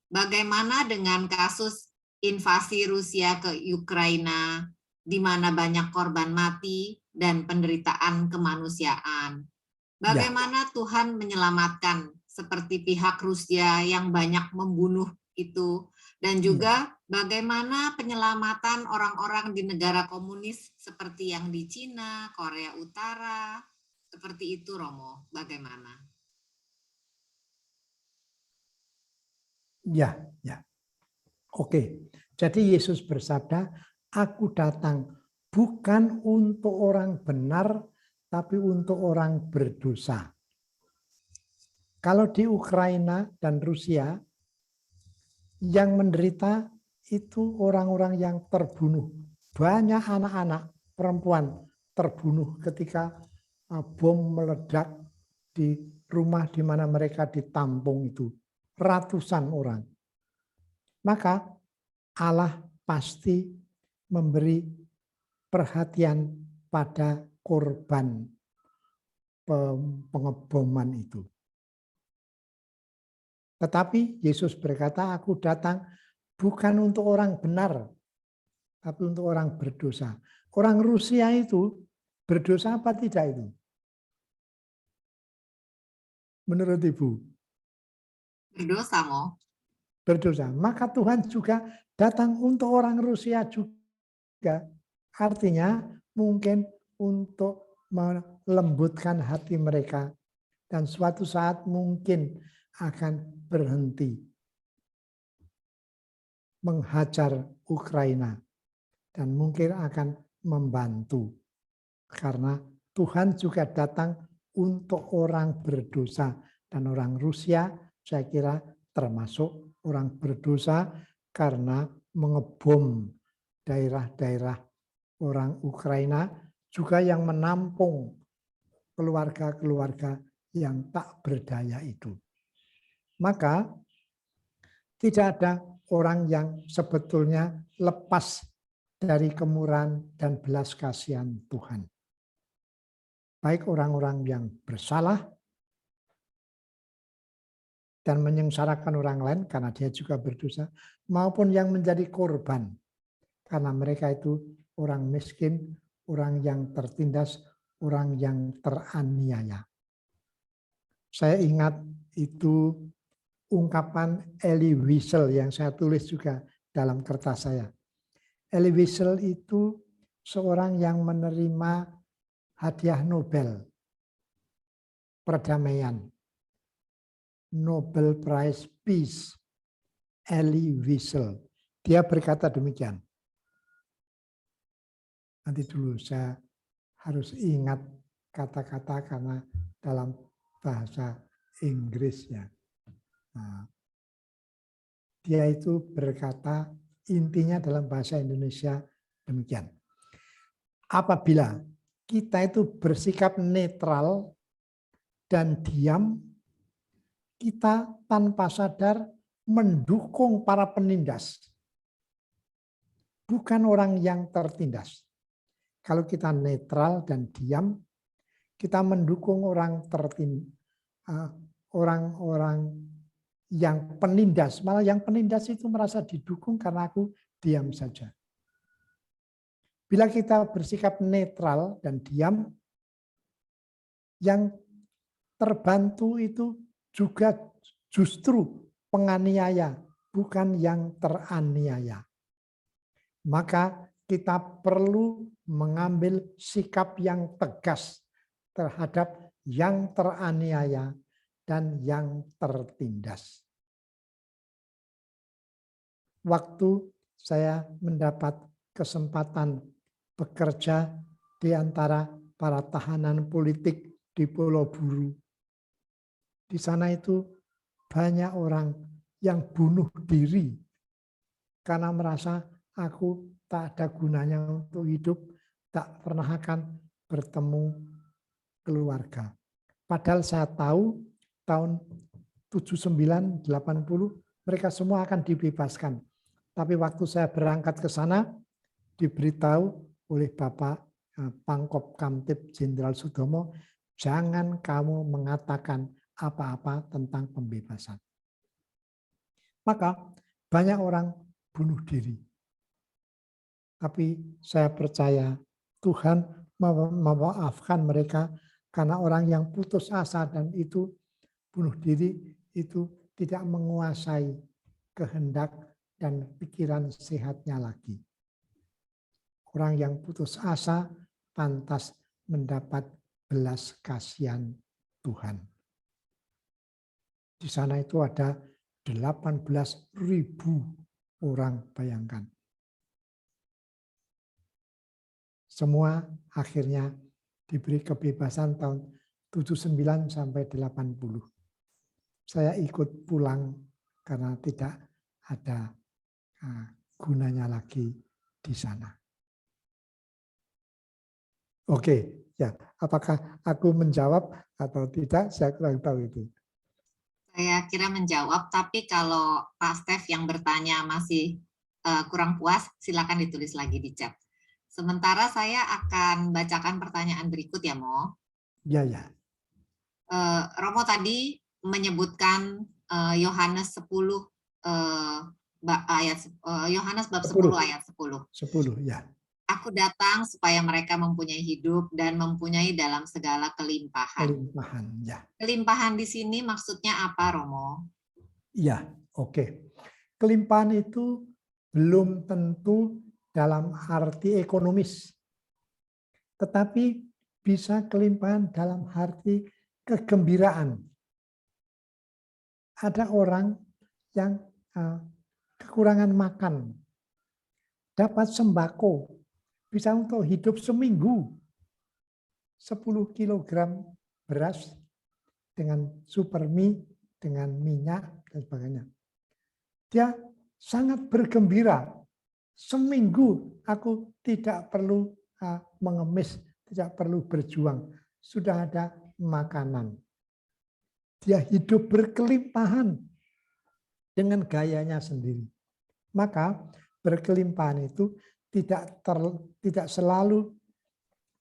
Bagaimana dengan kasus invasi Rusia ke Ukraina, di mana banyak korban mati dan penderitaan kemanusiaan? Bagaimana Tuhan menyelamatkan seperti pihak Rusia yang banyak membunuh itu? Dan juga bagaimana penyelamatan orang-orang di negara komunis seperti yang di Cina, Korea Utara, seperti itu Romo, bagaimana? Ya. Oke, jadi Yesus bersabda, aku datang bukan untuk orang benar, tapi untuk orang berdosa. Kalau di Ukraina dan Rusia, yang menderita itu orang-orang yang terbunuh. Banyak anak-anak, perempuan terbunuh ketika bom meledak di rumah di mana mereka ditampung itu. Ratusan orang. Maka Allah pasti memberi perhatian pada korban pengeboman itu. Tetapi Yesus berkata, aku datang bukan untuk orang benar, tapi untuk orang berdosa. Orang Rusia itu berdosa apa tidak itu? Menurut Ibu? Berdosa, Mo. Berdosa. Maka Tuhan juga datang untuk orang Rusia juga. Artinya mungkin untuk melembutkan hati mereka. Dan suatu saat mungkin akan berhenti menghajar Ukraina. Dan mungkin akan membantu. Karena Tuhan juga datang untuk orang berdosa. Dan orang Rusia saya kira termasuk orang berdosa karena mengebom daerah-daerah orang Ukraina, juga yang menampung keluarga-keluarga yang tak berdaya itu. Maka tidak ada orang yang sebetulnya lepas dari kemurahan dan belas kasihan Tuhan. Baik orang-orang yang bersalah dan menyengsarakan orang lain karena dia juga berdosa, maupun yang menjadi korban karena mereka itu orang miskin, orang yang tertindas, orang yang teraniaya. Saya ingat itu ungkapan Elie Wiesel yang saya tulis juga dalam kertas saya. Elie Wiesel itu seorang yang menerima hadiah Nobel perdamaian. Nobel Prize Peace, Elie Wiesel. Dia berkata demikian. Nanti dulu saya harus ingat kata-kata karena dalam bahasa Inggris ya. Nah, dia itu berkata intinya dalam bahasa Indonesia demikian. Apabila kita itu bersikap netral dan diam, kita tanpa sadar mendukung para penindas. Bukan orang yang tertindas. Kalau kita netral dan diam, kita mendukung orang-orang yang penindas. Malah yang penindas itu merasa didukung karena aku diam saja. Bila kita bersikap netral dan diam, yang terbantu itu juga justru penganiaya, bukan yang teraniaya. Maka kita perlu mengambil sikap yang tegas terhadap yang teraniaya dan yang tertindas. Waktu saya mendapat kesempatan bekerja di antara para tahanan politik di Pulau Buru, di sana itu banyak orang yang bunuh diri karena merasa aku tak ada gunanya untuk hidup, tak pernah akan bertemu keluarga. Padahal saya tahu tahun 79, 80 mereka semua akan dibebaskan. Tapi waktu saya berangkat ke sana, diberitahu oleh Bapak Pangkop Kamtib Jenderal Sudomo, jangan kamu mengatakan apa-apa tentang pembebasan. Maka banyak orang bunuh diri. Tapi saya percaya Tuhan memaafkan mereka karena orang yang putus asa dan itu bunuh diri itu tidak menguasai kehendak dan pikiran sehatnya lagi. Orang yang putus asa pantas mendapat belas kasihan Tuhan. Di sana itu ada 18.000 orang, bayangkan. Semua akhirnya diberi kebebasan tahun 79 sampai 80. Saya ikut pulang karena tidak ada gunanya lagi di sana. Oke, ya, apakah aku menjawab atau tidak? Saya kurang tahu itu. Saya kira menjawab, tapi kalau Pak Stef yang bertanya masih kurang puas, silakan ditulis lagi di chat. Sementara saya akan bacakan pertanyaan berikut ya, Mo. Ya, ya. Romo tadi menyebutkan Yohanes 10 Yohanes bab 10 ayat 10. 10, ya. Aku datang supaya mereka mempunyai hidup dan mempunyai dalam segala kelimpahan. Kelimpahan, ya. Kelimpahan di sini maksudnya apa, Romo? Ya, oke. Kelimpahan itu belum tentu dalam arti ekonomis, tetapi bisa kelimpahan dalam arti kegembiraan. Ada orang yang kekurangan makan, dapat sembako, bisa untuk hidup seminggu, 10 kg beras dengan supermi, dengan minyak, dan sebagainya. Dia sangat bergembira. Seminggu aku tidak perlu mengemis, tidak perlu berjuang. Sudah ada makanan. Dia hidup berkelimpahan dengan gayanya sendiri. Maka berkelimpahan itu tidak selalu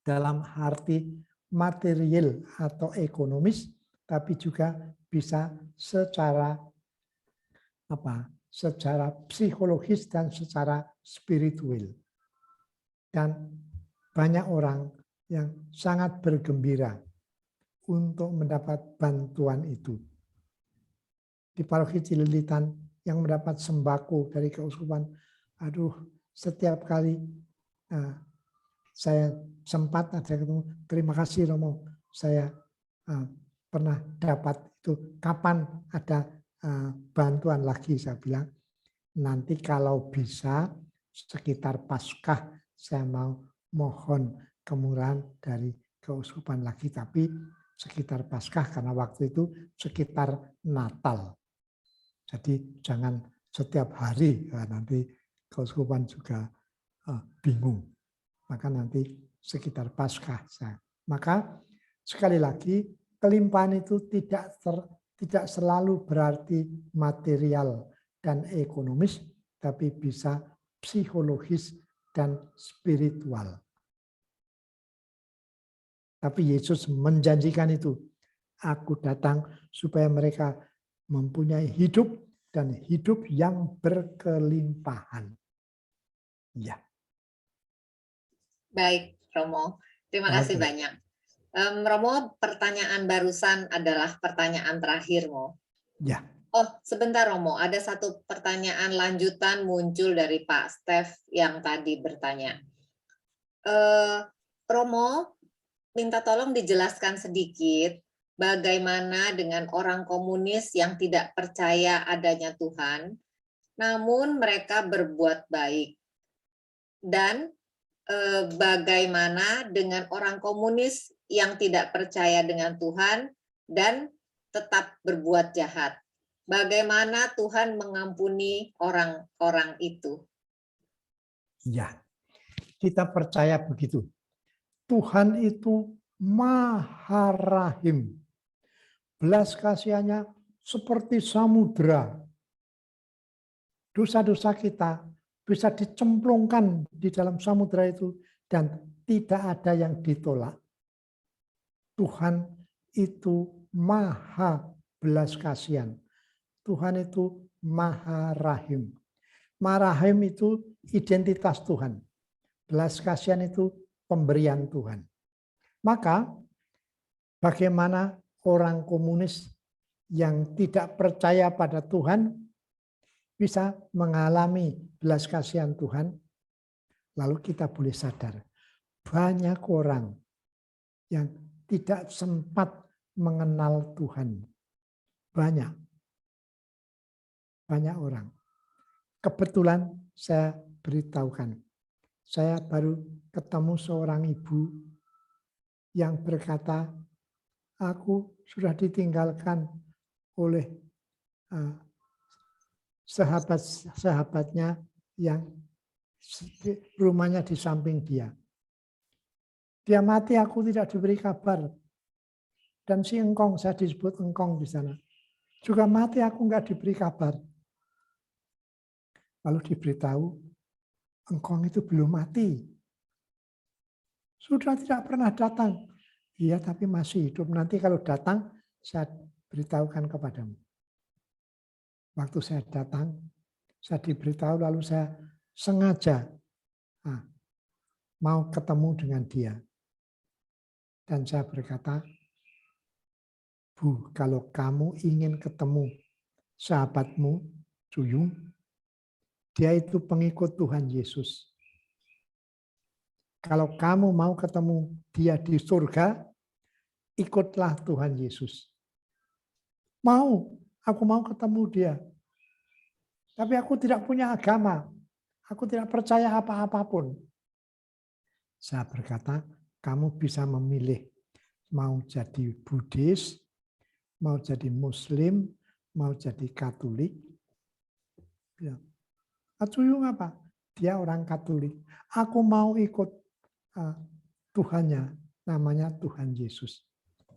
dalam arti material atau ekonomis, tapi juga bisa secara psikologis dan secara spiritual. Dan banyak orang yang sangat bergembira untuk mendapat bantuan itu. Di paroki Cililitan yang mendapat sembako dari keuskupan, setiap kali saya sempat ada ketemu, terima kasih Romo, saya pernah dapat itu, kapan ada bantuan lagi. Saya bilang nanti kalau bisa sekitar Paskah saya mau mohon kemurahan dari keuskupan lagi, tapi sekitar Paskah karena waktu itu sekitar Natal. Jadi jangan setiap hari, nanti keuskupan juga bingung. Maka nanti sekitar Paskah. Maka sekali lagi kelimpahan itu tidak selalu berarti material dan ekonomis, tapi bisa psikologis dan spiritual. Tapi Yesus menjanjikan itu. Aku datang supaya mereka mempunyai hidup dan hidup yang berkelimpahan. Ya. Baik, Romo. Terima kasih banyak. Romo, pertanyaan barusan adalah pertanyaan terakhir, Mo. Ya. Oh, sebentar, Romo. Ada satu pertanyaan lanjutan muncul dari Pak Stef yang tadi bertanya. Romo, minta tolong dijelaskan sedikit bagaimana dengan orang komunis yang tidak percaya adanya Tuhan, namun mereka berbuat baik. Dan bagaimana dengan orang komunis yang tidak percaya dengan Tuhan dan tetap berbuat jahat. Bagaimana Tuhan mengampuni orang-orang itu? Ya, kita percaya begitu. Tuhan itu Maha Rahim. Belas kasihannya seperti samudera. Dosa-dosa kita bisa dicemplungkan di dalam samudera itu dan tidak ada yang ditolak. Tuhan itu Maha belas kasihan. Tuhan itu Maha Rahim. Maha Rahim itu identitas Tuhan. Belas kasihan itu pemberian Tuhan. Maka bagaimana orang komunis yang tidak percaya pada Tuhan bisa mengalami belas kasihan Tuhan? Lalu kita boleh sadar, banyak orang yang tidak sempat mengenal Tuhan. Banyak orang. Kebetulan saya beritahukan, saya baru ketemu seorang ibu yang berkata, aku sudah ditinggalkan oleh sahabat-sahabatnya yang rumahnya di samping dia. Dia mati, aku tidak diberi kabar. Dan si engkong, saya disebut engkong di sana, juga mati, aku enggak diberi kabar. Lalu diberitahu, engkong itu belum mati. Sudah tidak pernah datang. Iya, tapi masih hidup. Nanti kalau datang, saya beritahukan kepadamu. Waktu saya datang, saya diberitahu, lalu saya sengaja mau ketemu dengan dia. Dan saya berkata, Bu, kalau kamu ingin ketemu sahabatmu, Cuyung, dia itu pengikut Tuhan Yesus. Kalau kamu mau ketemu dia di surga, ikutlah Tuhan Yesus. Aku mau ketemu dia. Tapi aku tidak punya agama. Aku tidak percaya apa-apapun. Saya berkata, kamu bisa memilih mau jadi Buddhis, mau jadi Muslim, mau jadi Katolik. Ya. Cuyung apa? Dia orang Katolik. Aku mau ikut Tuhannya, namanya Tuhan Yesus.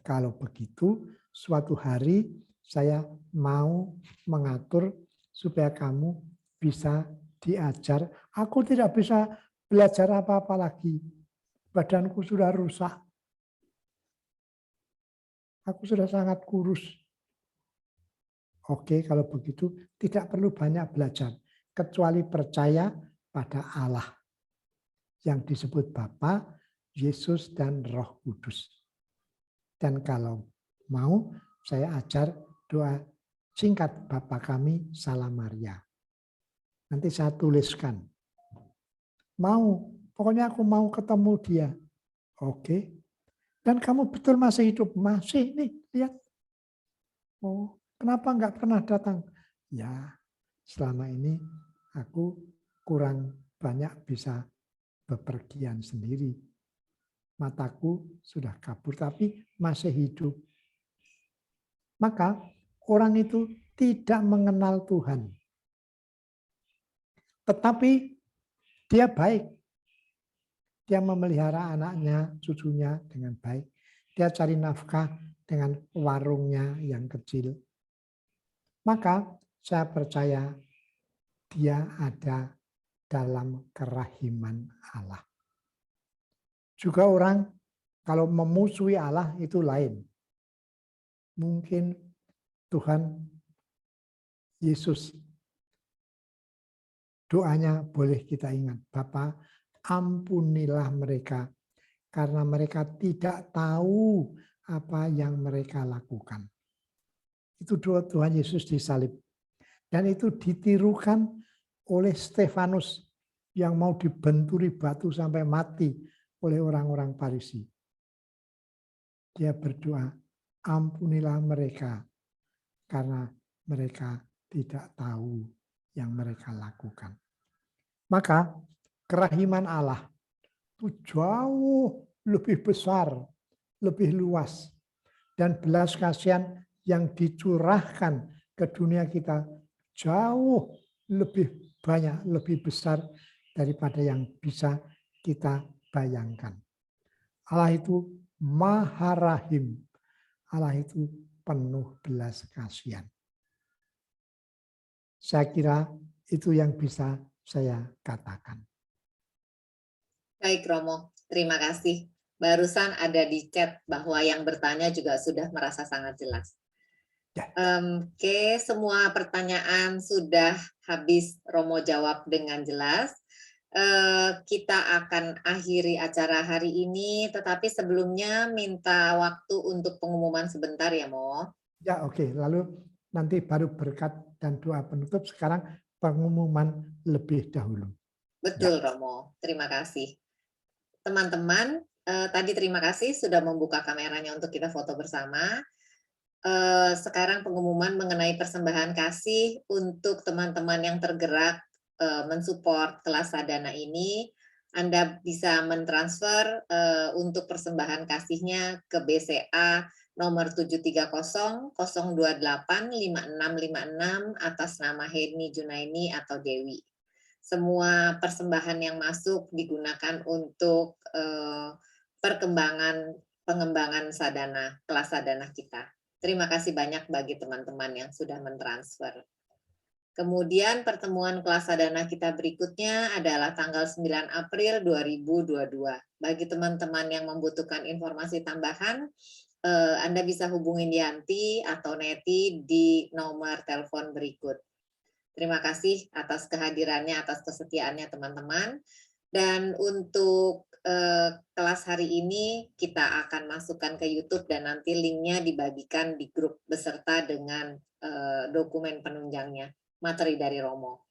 Kalau begitu, suatu hari saya mau mengatur supaya kamu bisa diajar. Aku tidak bisa belajar apa-apa lagi. Badanku sudah rusak. Aku sudah sangat kurus. Oke, kalau begitu tidak perlu banyak belajar. Kecuali percaya pada Allah. Yang disebut Bapa, Yesus, dan Roh Kudus. Dan kalau mau, saya ajar doa singkat Bapa kami, Salam Maria. Nanti saya tuliskan. Pokoknya aku mau ketemu dia. Oke. Dan kamu betul masih hidup? Masih nih, lihat. Oh, kenapa enggak pernah datang? Ya, selama ini aku kurang banyak bisa bepergian sendiri. Mataku sudah kabur tapi masih hidup. Maka orang itu tidak mengenal Tuhan. Tetapi dia baik. Dia memelihara anaknya, cucunya dengan baik. Dia cari nafkah dengan warungnya yang kecil. Maka saya percaya dia ada dalam kerahiman Allah. Juga orang kalau memusuhi Allah itu lain. Mungkin Tuhan Yesus doanya boleh kita ingat. Bapa, ampunilah mereka karena mereka tidak tahu apa yang mereka lakukan. Itu doa Tuhan Yesus disalib. Dan itu ditirukan oleh Stefanus yang mau dibenturi batu sampai mati oleh orang-orang Farisi. Dia berdoa, ampunilah mereka karena mereka tidak tahu yang mereka lakukan. Maka kerahiman Allah itu jauh lebih besar, lebih luas. Dan belas kasihan yang dicurahkan ke dunia kita jauh lebih banyak, lebih besar daripada yang bisa kita bayangkan. Allah itu Maha Rahim. Allah itu penuh belas kasihan. Saya kira itu yang bisa saya katakan. Baik Romo, terima kasih. Barusan ada di chat bahwa yang bertanya juga sudah merasa sangat jelas. Ya. Oke, semua pertanyaan sudah habis Romo jawab dengan jelas. Kita akan akhiri acara hari ini, tetapi sebelumnya minta waktu untuk pengumuman sebentar ya Mo. Ya oke, lalu nanti baru berkat dan doa penutup, sekarang pengumuman lebih dahulu. Betul Ya. Romo, terima kasih. Teman-teman, tadi terima kasih sudah membuka kameranya untuk kita foto bersama. Sekarang pengumuman mengenai persembahan kasih untuk teman-teman yang tergerak mensupport kelas Sadana ini. Anda bisa mentransfer untuk persembahan kasihnya ke BCA nomor 730 028 5656 atas nama Heni Junaini atau Dewi. Semua persembahan yang masuk digunakan untuk pengembangan Sadana, kelas Sadana kita. Terima kasih banyak bagi teman-teman yang sudah mentransfer. Kemudian pertemuan kelas Sadana kita berikutnya adalah tanggal 9 April 2022. Bagi teman-teman yang membutuhkan informasi tambahan, Anda bisa hubungi Yanti atau Neti di nomor telepon berikut. Terima kasih atas kehadirannya, atas kesetiaannya teman-teman. Dan untuk kelas hari ini kita akan masukkan ke YouTube dan nanti linknya dibagikan di grup beserta dengan dokumen penunjangnya, materi dari Romo.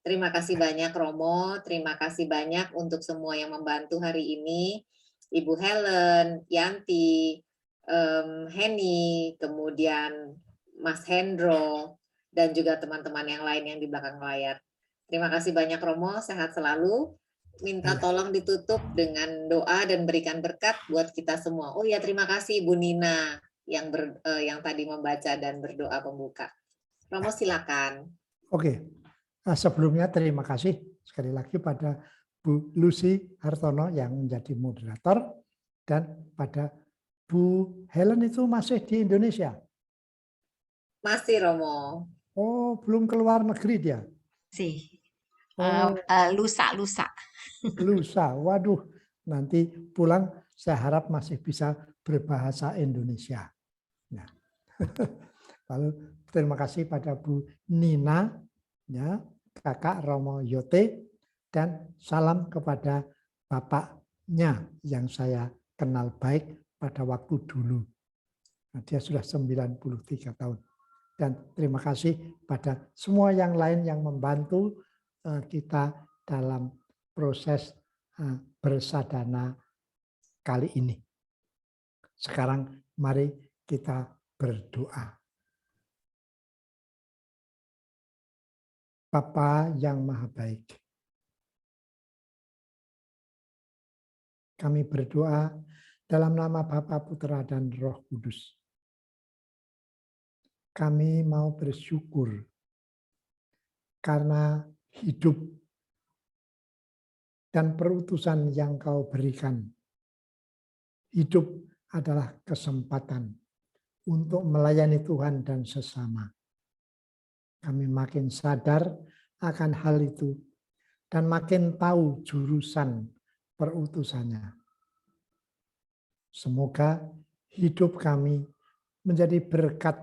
Terima kasih banyak Romo, terima kasih banyak untuk semua yang membantu hari ini. Ibu Helen, Yanti, Heni, kemudian Mas Hendro, dan juga teman-teman yang lain yang di belakang layar. Terima kasih banyak Romo, sehat selalu. Minta tolong ditutup dengan doa dan berikan berkat buat kita semua. Oh ya, terima kasih Ibu Nina yang tadi membaca dan berdoa pembuka. Romo silakan. Oke, sebelumnya terima kasih sekali lagi pada Bu Lucy Hartono yang menjadi moderator dan pada Bu Helen itu masih di Indonesia. Masih Romo. Oh, belum keluar negeri dia. Sih. Oh, Lusa. lusa. Waduh, nanti pulang saya harap masih bisa berbahasa Indonesia. Nah. Lalu terima kasih pada Bu Nina, ya, Kakak Romo Yote, dan salam kepada bapaknya yang saya kenal baik pada waktu dulu. Nah, dia sudah 93 tahun. Dan terima kasih pada semua yang lain yang membantu kita dalam proses bersadana kali ini. Sekarang mari kita berdoa. Bapa yang Maha Baik, Kami berdoa dalam nama Bapa, Putra, dan Roh Kudus. Kami mau bersyukur karena hidup dan perutusan yang Kau berikan. Hidup adalah kesempatan untuk melayani Tuhan dan sesama. Kami makin sadar akan hal itu dan makin tahu jurusan perutusannya. Semoga hidup kami menjadi berkat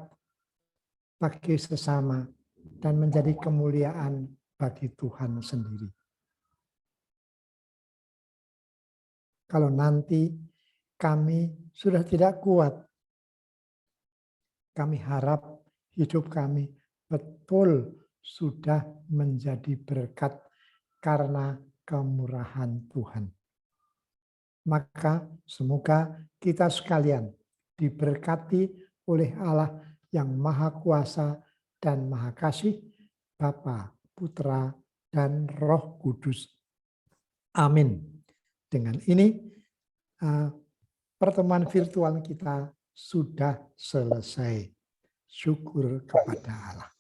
bagi sesama dan menjadi kemuliaan bagi Tuhan sendiri. Kalau nanti kami sudah tidak kuat, kami harap hidup kami betul sudah menjadi berkat karena kemurahan Tuhan. Maka semoga kita sekalian diberkati oleh Allah yang Maha Kuasa dan Maha Kasih, Bapa, Putra, dan Roh Kudus. Amin. Dengan ini pertemuan virtual kita sudah selesai. Syukur kepada Allah.